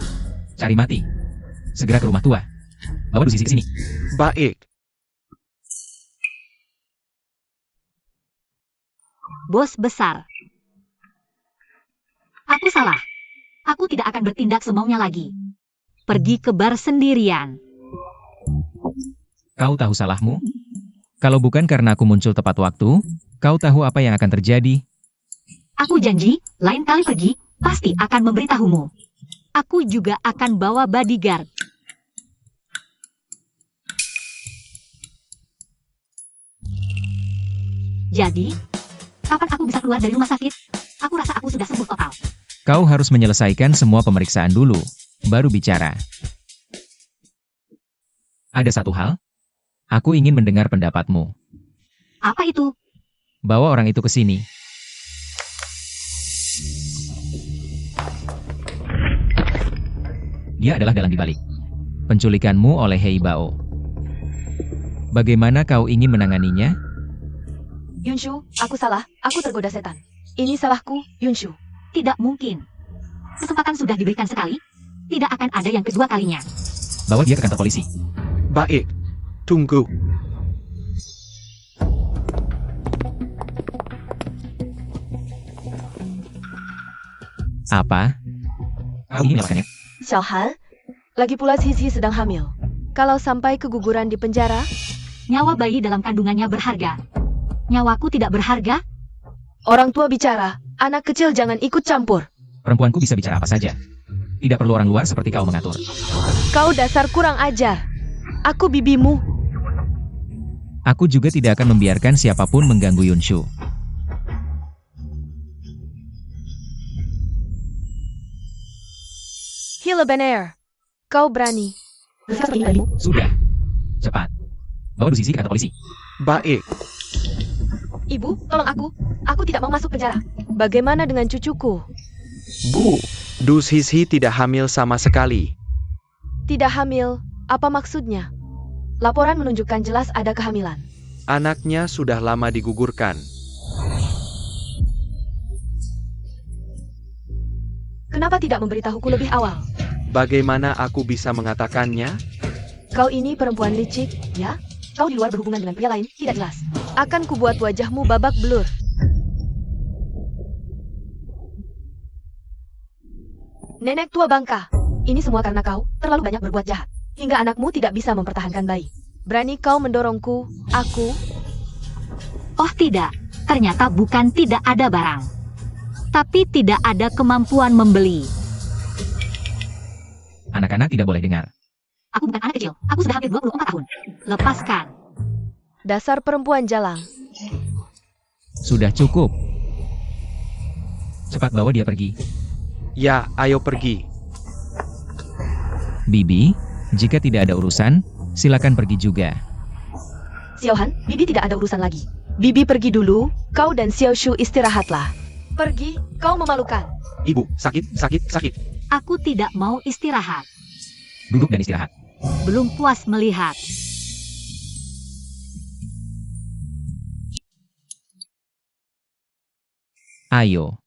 Cari mati. Segera ke rumah tua. Bawa Dus Hizhi ke sini. Baik. bos besar. Aku salah. Aku tidak akan bertindak semaunya lagi. Pergi ke bar sendirian. Kau tahu salahmu? Kalau bukan karena aku muncul tepat waktu, kau tahu apa yang akan terjadi? Aku janji, lain kali pergi, pasti akan memberitahumu. Aku juga akan bawa bodyguard. Jadi, kapan aku bisa keluar dari rumah sakit? Aku rasa aku sudah sembuh total. Kau harus menyelesaikan semua pemeriksaan dulu, baru bicara. Ada satu hal, aku ingin mendengar pendapatmu. Apa itu? Bawa orang itu ke sini. Dia adalah dalang dibalik penculikanmu oleh Hei Bao. Bagaimana kau ingin menanganinya? Yunshu, aku salah. Aku tergoda setan. Ini salahku, Yunshu. Tidak mungkin. Kesempatan sudah diberikan sekali. Tidak akan ada yang kedua kalinya. Bawa dia ke kantor polisi. Baik. Tunggu. Apa? Kau ingin melakukannya? Xiaohan, lagi pula Zizi sedang hamil. Kalau sampai keguguran di penjara, Nyawa bayi dalam kandungannya berharga. Nyawaku tidak berharga? orang tua bicara. Anak kecil jangan ikut campur. Perempuanku bisa bicara apa saja. Tidak perlu orang luar seperti kau mengatur. Kau dasar kurang ajar. Aku bibimu. Aku juga tidak akan membiarkan siapapun mengganggu Yunshu. Hila Benair. Kau berani. Sudah. Cepat. Bawa Du Zizi ke kantor polisi. Baik. Ibu, tolong aku. Aku tidak mau masuk penjara. Bagaimana dengan cucuku? Bu, Du Zizi tidak hamil sama sekali. Tidak hamil. Apa maksudnya? Laporan menunjukkan jelas ada kehamilan. Anaknya sudah lama digugurkan. Kenapa tidak memberitahuku lebih awal? Bagaimana aku bisa mengatakannya? Kau ini perempuan licik, ya? Kau di luar berhubungan dengan pria lain, tidak jelas. Akan kubuat wajahmu babak belur. Nenek tua bangka. Ini semua karena kau terlalu banyak berbuat jahat. Hingga anakmu tidak bisa mempertahankan bayi. Berani kau mendorongku, aku. Oh tidak, ternyata bukan tidak ada barang. Tapi tidak ada kemampuan membeli. Anak-anak tidak boleh dengar. Aku bukan anak kecil, aku sudah hampir 24 tahun. Lepaskan. Dasar perempuan jalang. Sudah cukup. Cepat bawa dia pergi. Ya, ayo pergi. Bibi, jika tidak ada urusan, silakan pergi juga. Xiaohan, Bibi tidak ada urusan lagi. Bibi pergi dulu, kau dan Xiaoshu istirahatlah. Pergi, kau memalukan. Ibu, sakit, sakit, sakit. Aku tidak mau istirahat. Duduk dan istirahat. Belum puas melihat. Ayo.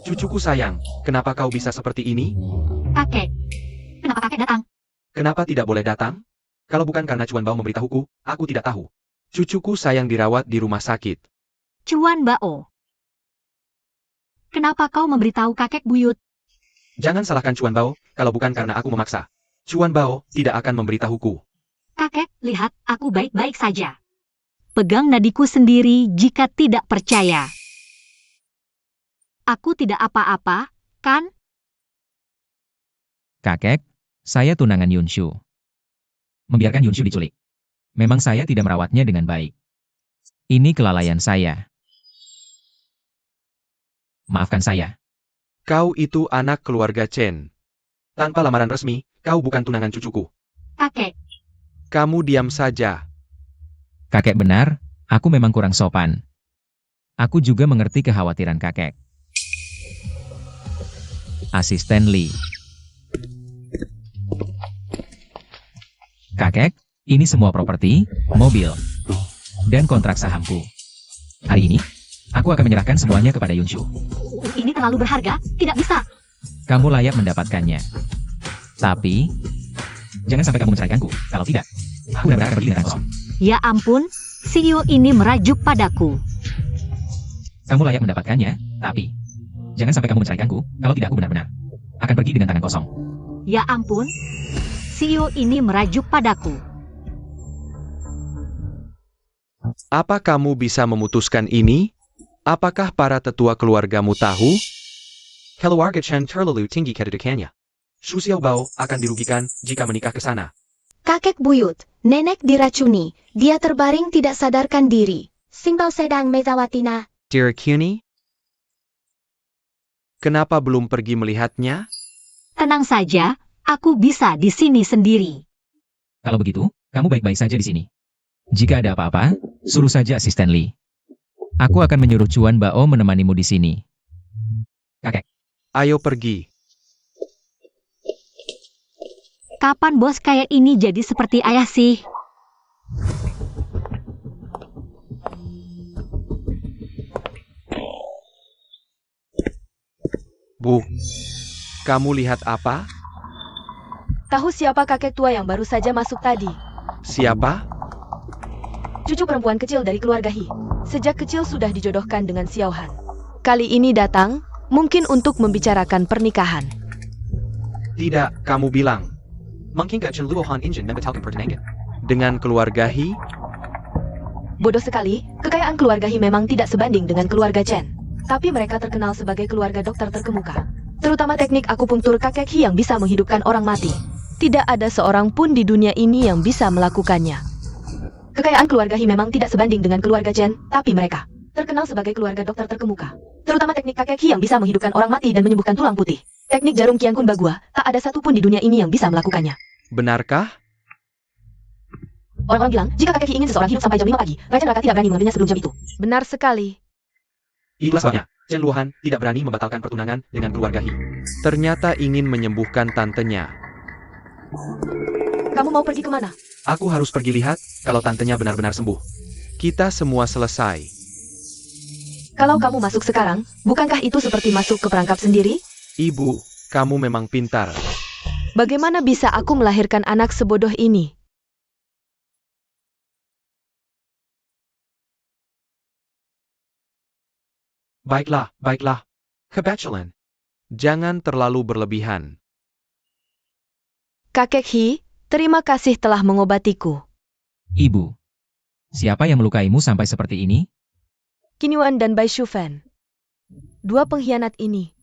Cucuku sayang, kenapa kau bisa seperti ini? Kakek. Kenapa kakek datang? Kenapa tidak boleh datang? Kalau bukan karena Cuan Bao memberitahuku, aku tidak tahu. Cucuku sayang dirawat di rumah sakit. Cuan Bao. Kenapa kau memberitahu kakek buyut? Jangan salahkan Cuan Bao, kalau bukan karena aku memaksa. Cuan Bao tidak akan memberitahuku. Kakek, lihat, aku baik-baik saja. Pegang nadiku sendiri jika tidak percaya. Aku tidak apa-apa, kan? Kakek, saya tunangan Yunshu. Membiarkan Yunshu diculik. Memang saya tidak merawatnya dengan baik. Ini kelalaian saya. Maafkan saya. Kau itu anak keluarga Chen. Tanpa lamaran resmi, kau bukan tunangan cucuku. Kakek, Kamu diam saja. Kakek benar, aku memang kurang sopan. Aku juga mengerti kekhawatiran kakek. Asisten Lee. Kakek, ini semua properti, mobil, dan kontrak sahamku. Hari ini, aku akan menyerahkan semuanya kepada Yunshu. ini terlalu berharga, tidak bisa. Kamu layak mendapatkannya. Tapi, jangan sampai kamu menceraikanku. Kalau tidak, aku benar-benar akan pergi dengan kosong. Ya ampun, CEO ini merajuk padaku. Kamu layak mendapatkannya, tapi jangan sampai kamu menceraikanku. Kalau tidak, aku benar-benar akan pergi dengan tangan kosong. Ya ampun, CEO ini merajuk padaku. Apa kamu bisa memutuskan ini? Apakah para tetua keluargamu tahu? Keluarga Chen terlalu tinggi kedudukannya. Shu Xiaobao akan dirugikan jika menikah ke sana. Kakek buyut, nenek diracuni. Dia terbaring tidak sadarkan diri. Simbau sedang mezawatina. Dear Cuny? Kenapa belum pergi melihatnya? Tenang saja, aku bisa di sini sendiri. Kalau begitu, kamu baik-baik saja di sini. Jika ada apa-apa, suruh saja asisten Lee. Aku akan menyuruh Chuan Bao menemanimu di sini. Kakek, Ayo pergi. Kapan bos kayak ini jadi seperti ayah sih? Bu, kamu lihat apa? Tahu siapa kakek tua yang baru saja masuk tadi? Siapa? Cucu perempuan kecil dari keluarga He. Sejak kecil sudah dijodohkan dengan Xiao Han. Kali ini datang, mungkin untuk membicarakan pernikahan. Tidak, kamu bilang. Mungkin gak Chen Luohan Injin membatalkan pertunangan. Dengan keluarga He? Bodoh sekali, kekayaan keluarga He memang tidak sebanding dengan keluarga Chen. Tapi mereka terkenal sebagai keluarga dokter terkemuka. Terutama teknik akupunktur kakek He yang bisa menghidupkan orang mati. Tidak ada seorang pun di dunia ini yang bisa melakukannya. Kekayaan keluarga He memang tidak sebanding dengan keluarga Chen, tapi mereka terkenal sebagai keluarga dokter terkemuka. Terutama teknik kakek He yang bisa menghidupkan orang mati dan menyembuhkan tulang putih. Teknik jarum Qian Kun Bagua, tak ada satupun di dunia ini yang bisa melakukannya. Benarkah? Orang-orang bilang, jika kakek He ingin seseorang hidup sampai jam 5 pagi, Raja Neraka tidak berani mengambilnya sebelum jam itu. Benar sekali. Itulah sebabnya, Chen Luohan tidak berani membatalkan pertunangan dengan keluarga He. Ternyata ingin menyembuhkan tantenya. Kamu mau pergi kemana? Aku harus pergi lihat kalau tantenya benar-benar sembuh. Kita semua selesai. Kalau kamu masuk sekarang, bukankah itu seperti masuk ke perangkap sendiri? Ibu, kamu memang pintar. Bagaimana bisa aku melahirkan anak sebodoh ini? Baiklah, baiklah. Kebetulan. Jangan terlalu berlebihan. Kakek He, terima kasih telah mengobatiku. Ibu. Siapa yang melukaimu sampai seperti ini? Qin Yuan dan Bai Shufen. Dua pengkhianat ini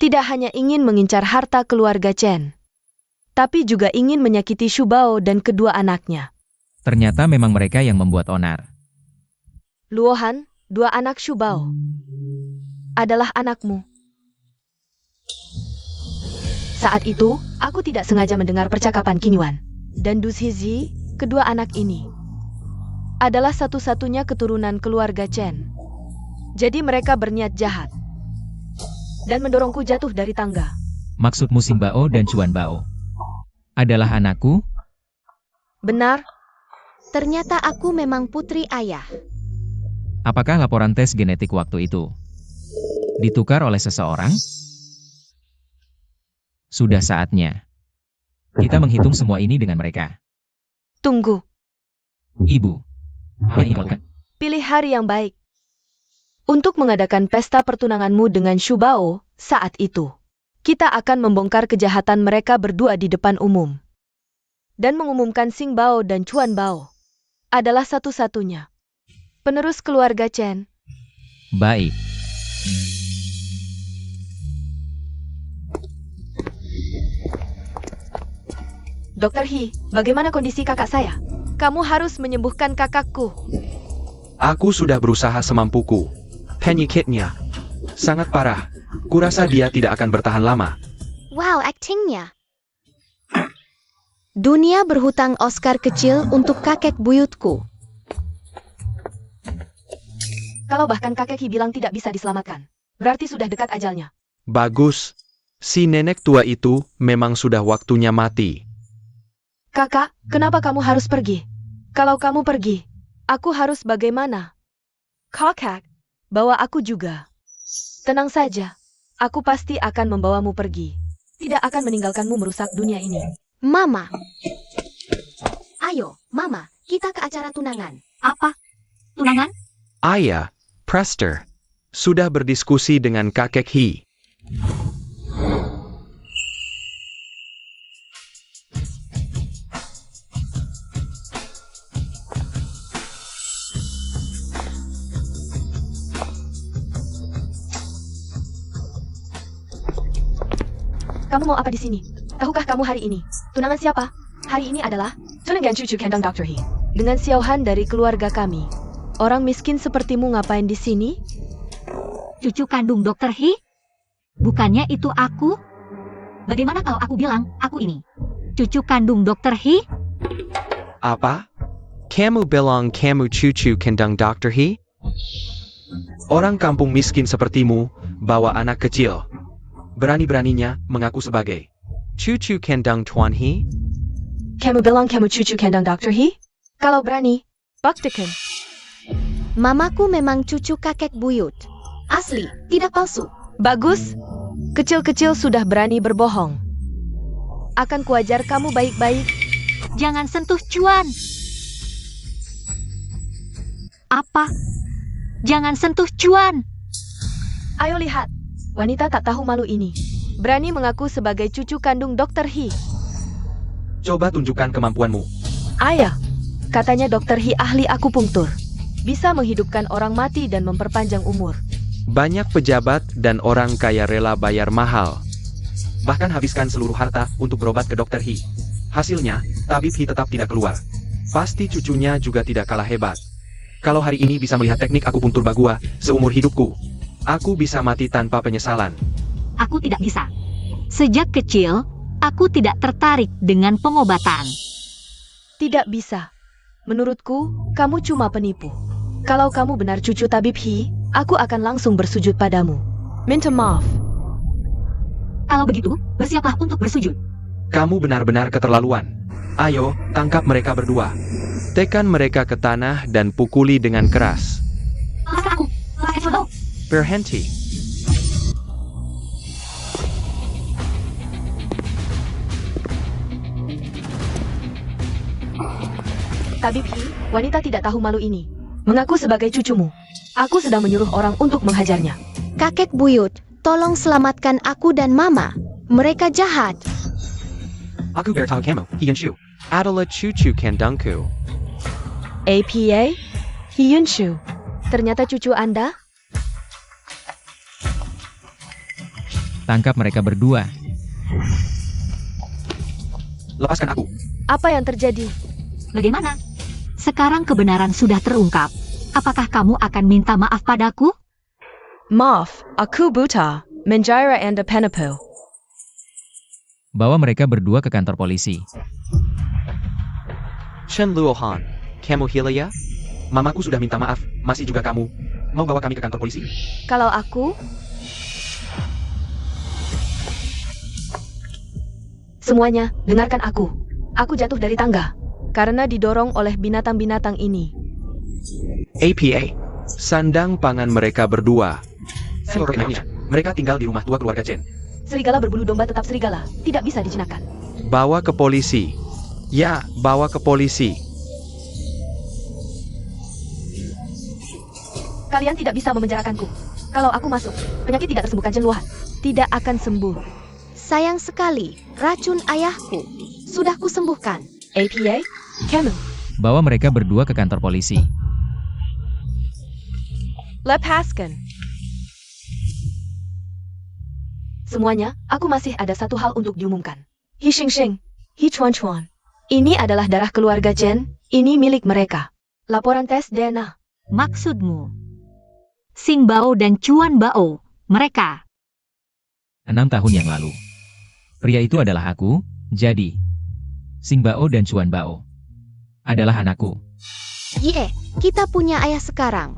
tidak hanya ingin mengincar harta keluarga Chen, tapi juga ingin menyakiti Shu Bao dan kedua anaknya. Ternyata memang mereka yang membuat onar. Luohan, dua anak Shu Bao, adalah anakmu. Saat itu, aku tidak sengaja mendengar percakapan Qin Yuan dan Du Zizi, kedua anak ini adalah satu-satunya keturunan keluarga Chen. Jadi mereka berniat jahat dan mendorongku jatuh dari tangga. Maksudmu Xing Bao dan Chuan Bao adalah anakku? Benar, Ternyata aku memang putri ayah. Apakah laporan tes genetik waktu itu ditukar oleh seseorang? Sudah saatnya kita menghitung semua ini dengan mereka. tunggu. Ibu, Pilih hari yang baik untuk mengadakan pesta pertunanganmu dengan Shu Bao. Saat itu, kita akan membongkar kejahatan mereka berdua di depan umum dan mengumumkan Xing Bao dan Chuan Bao adalah satu-satunya penerus keluarga Chen. baik. Dr. He, bagaimana kondisi kakak saya? Kamu harus menyembuhkan kakakku. Aku sudah berusaha semampuku. Penyakitnya sangat parah. Kurasa dia tidak akan bertahan lama. Wow, actingnya. Dunia berhutang Oscar kecil untuk kakek buyutku. Kalau bahkan kakek He bilang tidak bisa diselamatkan, berarti sudah dekat ajalnya. Bagus. Si nenek tua itu memang sudah waktunya mati. Kakak, kenapa kamu harus pergi? Kalau kamu pergi, aku harus bagaimana? Kakak, bawa aku juga. Tenang saja, aku pasti akan membawamu pergi. Tidak akan meninggalkanmu merusak dunia ini. Mama, Ayo, Mama, kita ke acara tunangan. apa? Tunangan? Ayah, Prester, sudah berdiskusi dengan kakek He. Kamu mau apa di sini? Tahukah kamu hari ini? Tunangan siapa? Hari ini adalah tunangan cucu kandung Dr. He dengan Xiao Han dari keluarga kami. Orang miskin sepertimu ngapain di sini? Cucu kandung Dr. He? Bukannya itu aku? Bagaimana kalau aku bilang, aku ini? Cucu kandung Dr. He? Apa? Kamu bilang kamu cucu kandung Dr. He? Orang kampung miskin sepertimu, bawa anak kecil. Berani-beraninya mengaku sebagai. Cucu kandung Tuan He? Kamu bilang kamu cucu kandung Dr. He? Kalau berani, buktikan. Mamaku memang cucu kakek buyut. Asli, tidak palsu. Bagus. Kecil-kecil sudah berani berbohong. Akan kuajar kamu baik-baik. Jangan sentuh Cuan. Apa? Jangan sentuh Cuan. Ayo lihat. Wanita tak tahu malu ini. Berani mengaku sebagai cucu kandung Dr. He. Coba tunjukkan kemampuanmu. Ayah, katanya Dr. He ahli akupunktur. Bisa menghidupkan orang mati dan memperpanjang umur. Banyak pejabat dan orang kaya rela bayar mahal. Bahkan habiskan seluruh harta untuk berobat ke Dr. He. Hasilnya, tabib He tetap tidak keluar. Pasti cucunya juga tidak kalah hebat. Kalau hari ini bisa melihat teknik akupunktur Bagua, seumur hidupku, aku bisa mati tanpa penyesalan. Aku tidak bisa. Sejak kecil, aku tidak tertarik dengan pengobatan. Tidak bisa. Menurutku, kamu cuma penipu. Kalau kamu benar cucu tabib He, aku akan langsung bersujud padamu. Minta maaf. Kalau begitu, bersiaplah untuk bersujud. Kamu benar-benar keterlaluan. Ayo, tangkap mereka berdua. Tekan mereka ke tanah dan pukuli dengan keras. Lepaskan aku. Lepaskan Cuan Bao. Berhenti. Tabib He, wanita tidak tahu malu ini. Mengaku sebagai cucumu. Aku sedang menyuruh orang untuk menghajarnya. Kakek buyut, tolong selamatkan aku dan mama. Mereka jahat. Aku bertahu kamu, He Yun Shu. Adalah cucu kandungku. APA? Hyun Shu. Ternyata cucu Anda? Tangkap mereka berdua. Lepaskan aku. Apa yang terjadi? Bagaimana? Sekarang kebenaran sudah terungkap. Apakah kamu akan minta maaf padaku? Maaf, aku buta. Menjira Anda penipu. Bawa mereka berdua ke kantor polisi. Chen Luohan, kamu hila ya? Mamaku sudah minta maaf, masih juga kamu. Mau bawa kami ke kantor polisi? Kalau aku... Semuanya, dengarkan aku. Aku jatuh dari tangga. Karena didorong oleh binatang-binatang ini. APA, sandang pangan mereka berdua. Seenaknya, mereka tinggal di rumah tua keluarga Chen. Serigala berbulu domba tetap serigala. Tidak bisa dijinakkan. Bawa ke polisi. Ya, bawa ke polisi. Kalian tidak bisa memenjarakanku. Kalau aku masuk, penyakit tidak tersembuhkan jeluhan. Tidak akan sembuh. Sayang sekali, racun ayahku. Sudah kusembuhkan. APA? Kamu? Bawa mereka berdua ke kantor polisi. Lepaskan. Semuanya, aku masih ada satu hal untuk diumumkan. Hi Xing Xing, Hi Chuan Chuan. Ini adalah darah keluarga Chen, ini milik mereka. Laporan tes DNA. Maksudmu? Sing Bao dan Cuan Bao, mereka. 6 tahun yang lalu. Pria itu adalah aku, jadi Sing Bao dan Cuan Bao adalah anakku. Ye, kita punya ayah sekarang.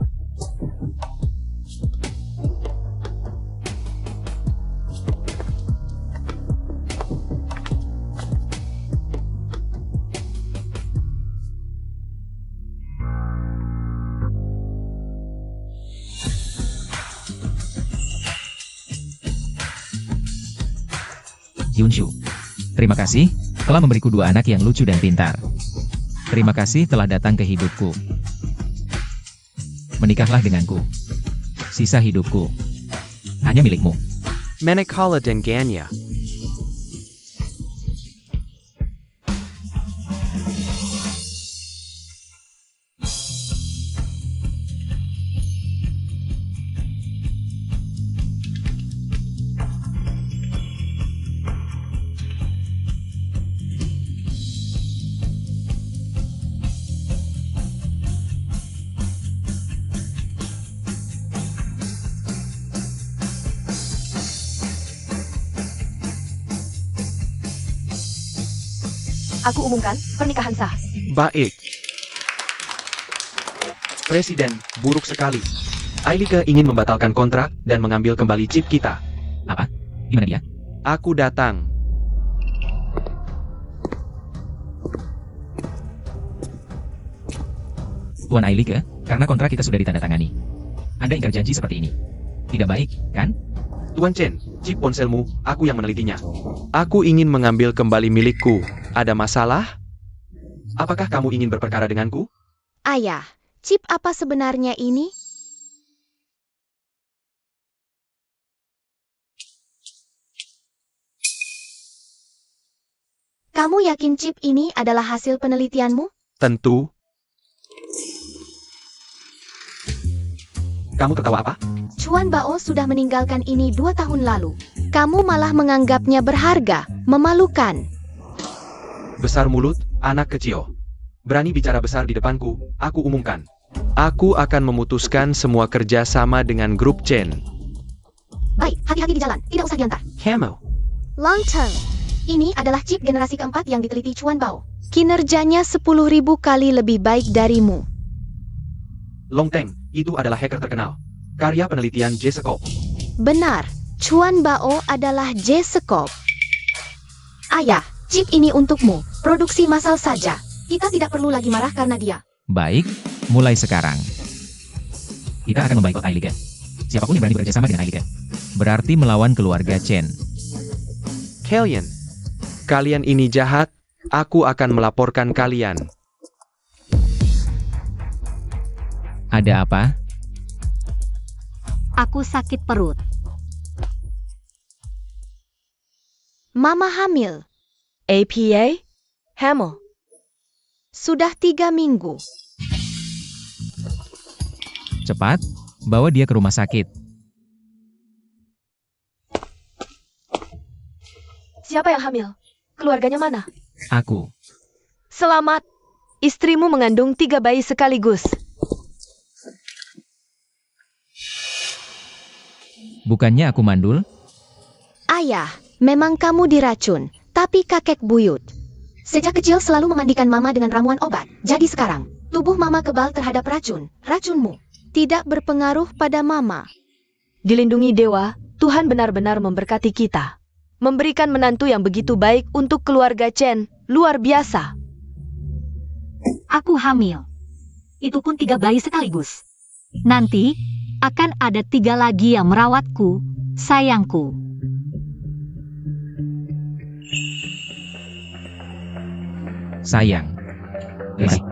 Hyunshu. Terima kasih, telah memberiku 2 anak yang lucu dan pintar. Terima kasih telah datang ke hidupku. Menikahlah denganku. Sisa hidupku hanya milikmu. Manakala dengannya. Aku umumkan, pernikahan sah. Baik. Presiden, buruk sekali. Ailike ingin membatalkan kontrak dan mengambil kembali chip kita. Apa? Gimana dia? Aku datang. Tuan Ailike, karena kontrak kita sudah ditandatangani. Anda ingkar janji seperti ini. Tidak baik, kan? Tuan Chen, chip ponselmu, aku yang menelitinya. Aku ingin mengambil kembali milikku. Ada masalah? Apakah kamu ingin berperkara denganku? Ayah, chip apa sebenarnya ini? Kamu yakin chip ini adalah hasil penelitianmu? Tentu. Kamu tertawa apa? Chuan Bao sudah meninggalkan ini 2 tahun lalu. Kamu malah menganggapnya berharga, memalukan. Besar mulut, anak kecil. Berani bicara besar di depanku, aku umumkan. Aku akan memutuskan semua kerja sama dengan grup Chen. Baik, hati-hati di jalan, tidak usah diantar. Camo. Long term. Ini adalah chip generasi keempat yang diteliti Chuan Bao. Kinerjanya 10.000 kali lebih baik darimu. Long Teng, itu adalah hacker terkenal. Karya penelitian J-Scope. Benar, Chuan Bao adalah J-Scope. Ayah, chip ini untukmu. Produksi massal saja. Kita tidak perlu lagi marah karena dia. Baik, mulai sekarang. Kita akan memboikot Ailike. Siapapun yang berani bekerjasama dengan Ailike, berarti melawan keluarga Chen. Kalian ini jahat, aku akan melaporkan kalian. Ada apa? Aku sakit perut. Mama hamil. APA? Hamil. Sudah 3 minggu. Cepat, bawa dia ke rumah sakit. Siapa yang hamil? Keluarganya mana? Aku. Selamat. Istrimu mengandung 3 bayi sekaligus. Bukannya aku mandul? Ayah, memang kamu diracun, tapi kakek buyut. Sejak kecil selalu memandikan mama dengan ramuan obat. Jadi sekarang, tubuh mama kebal terhadap racun. Racunmu tidak berpengaruh pada mama. Dilindungi dewa, Tuhan benar-benar memberkati kita. Memberikan menantu yang begitu baik untuk keluarga Chen, luar biasa. Aku hamil. Itu pun 3 bayi sekaligus. Nanti, akan ada 3 lagi yang merawatku, sayangku. Sayang. Baik.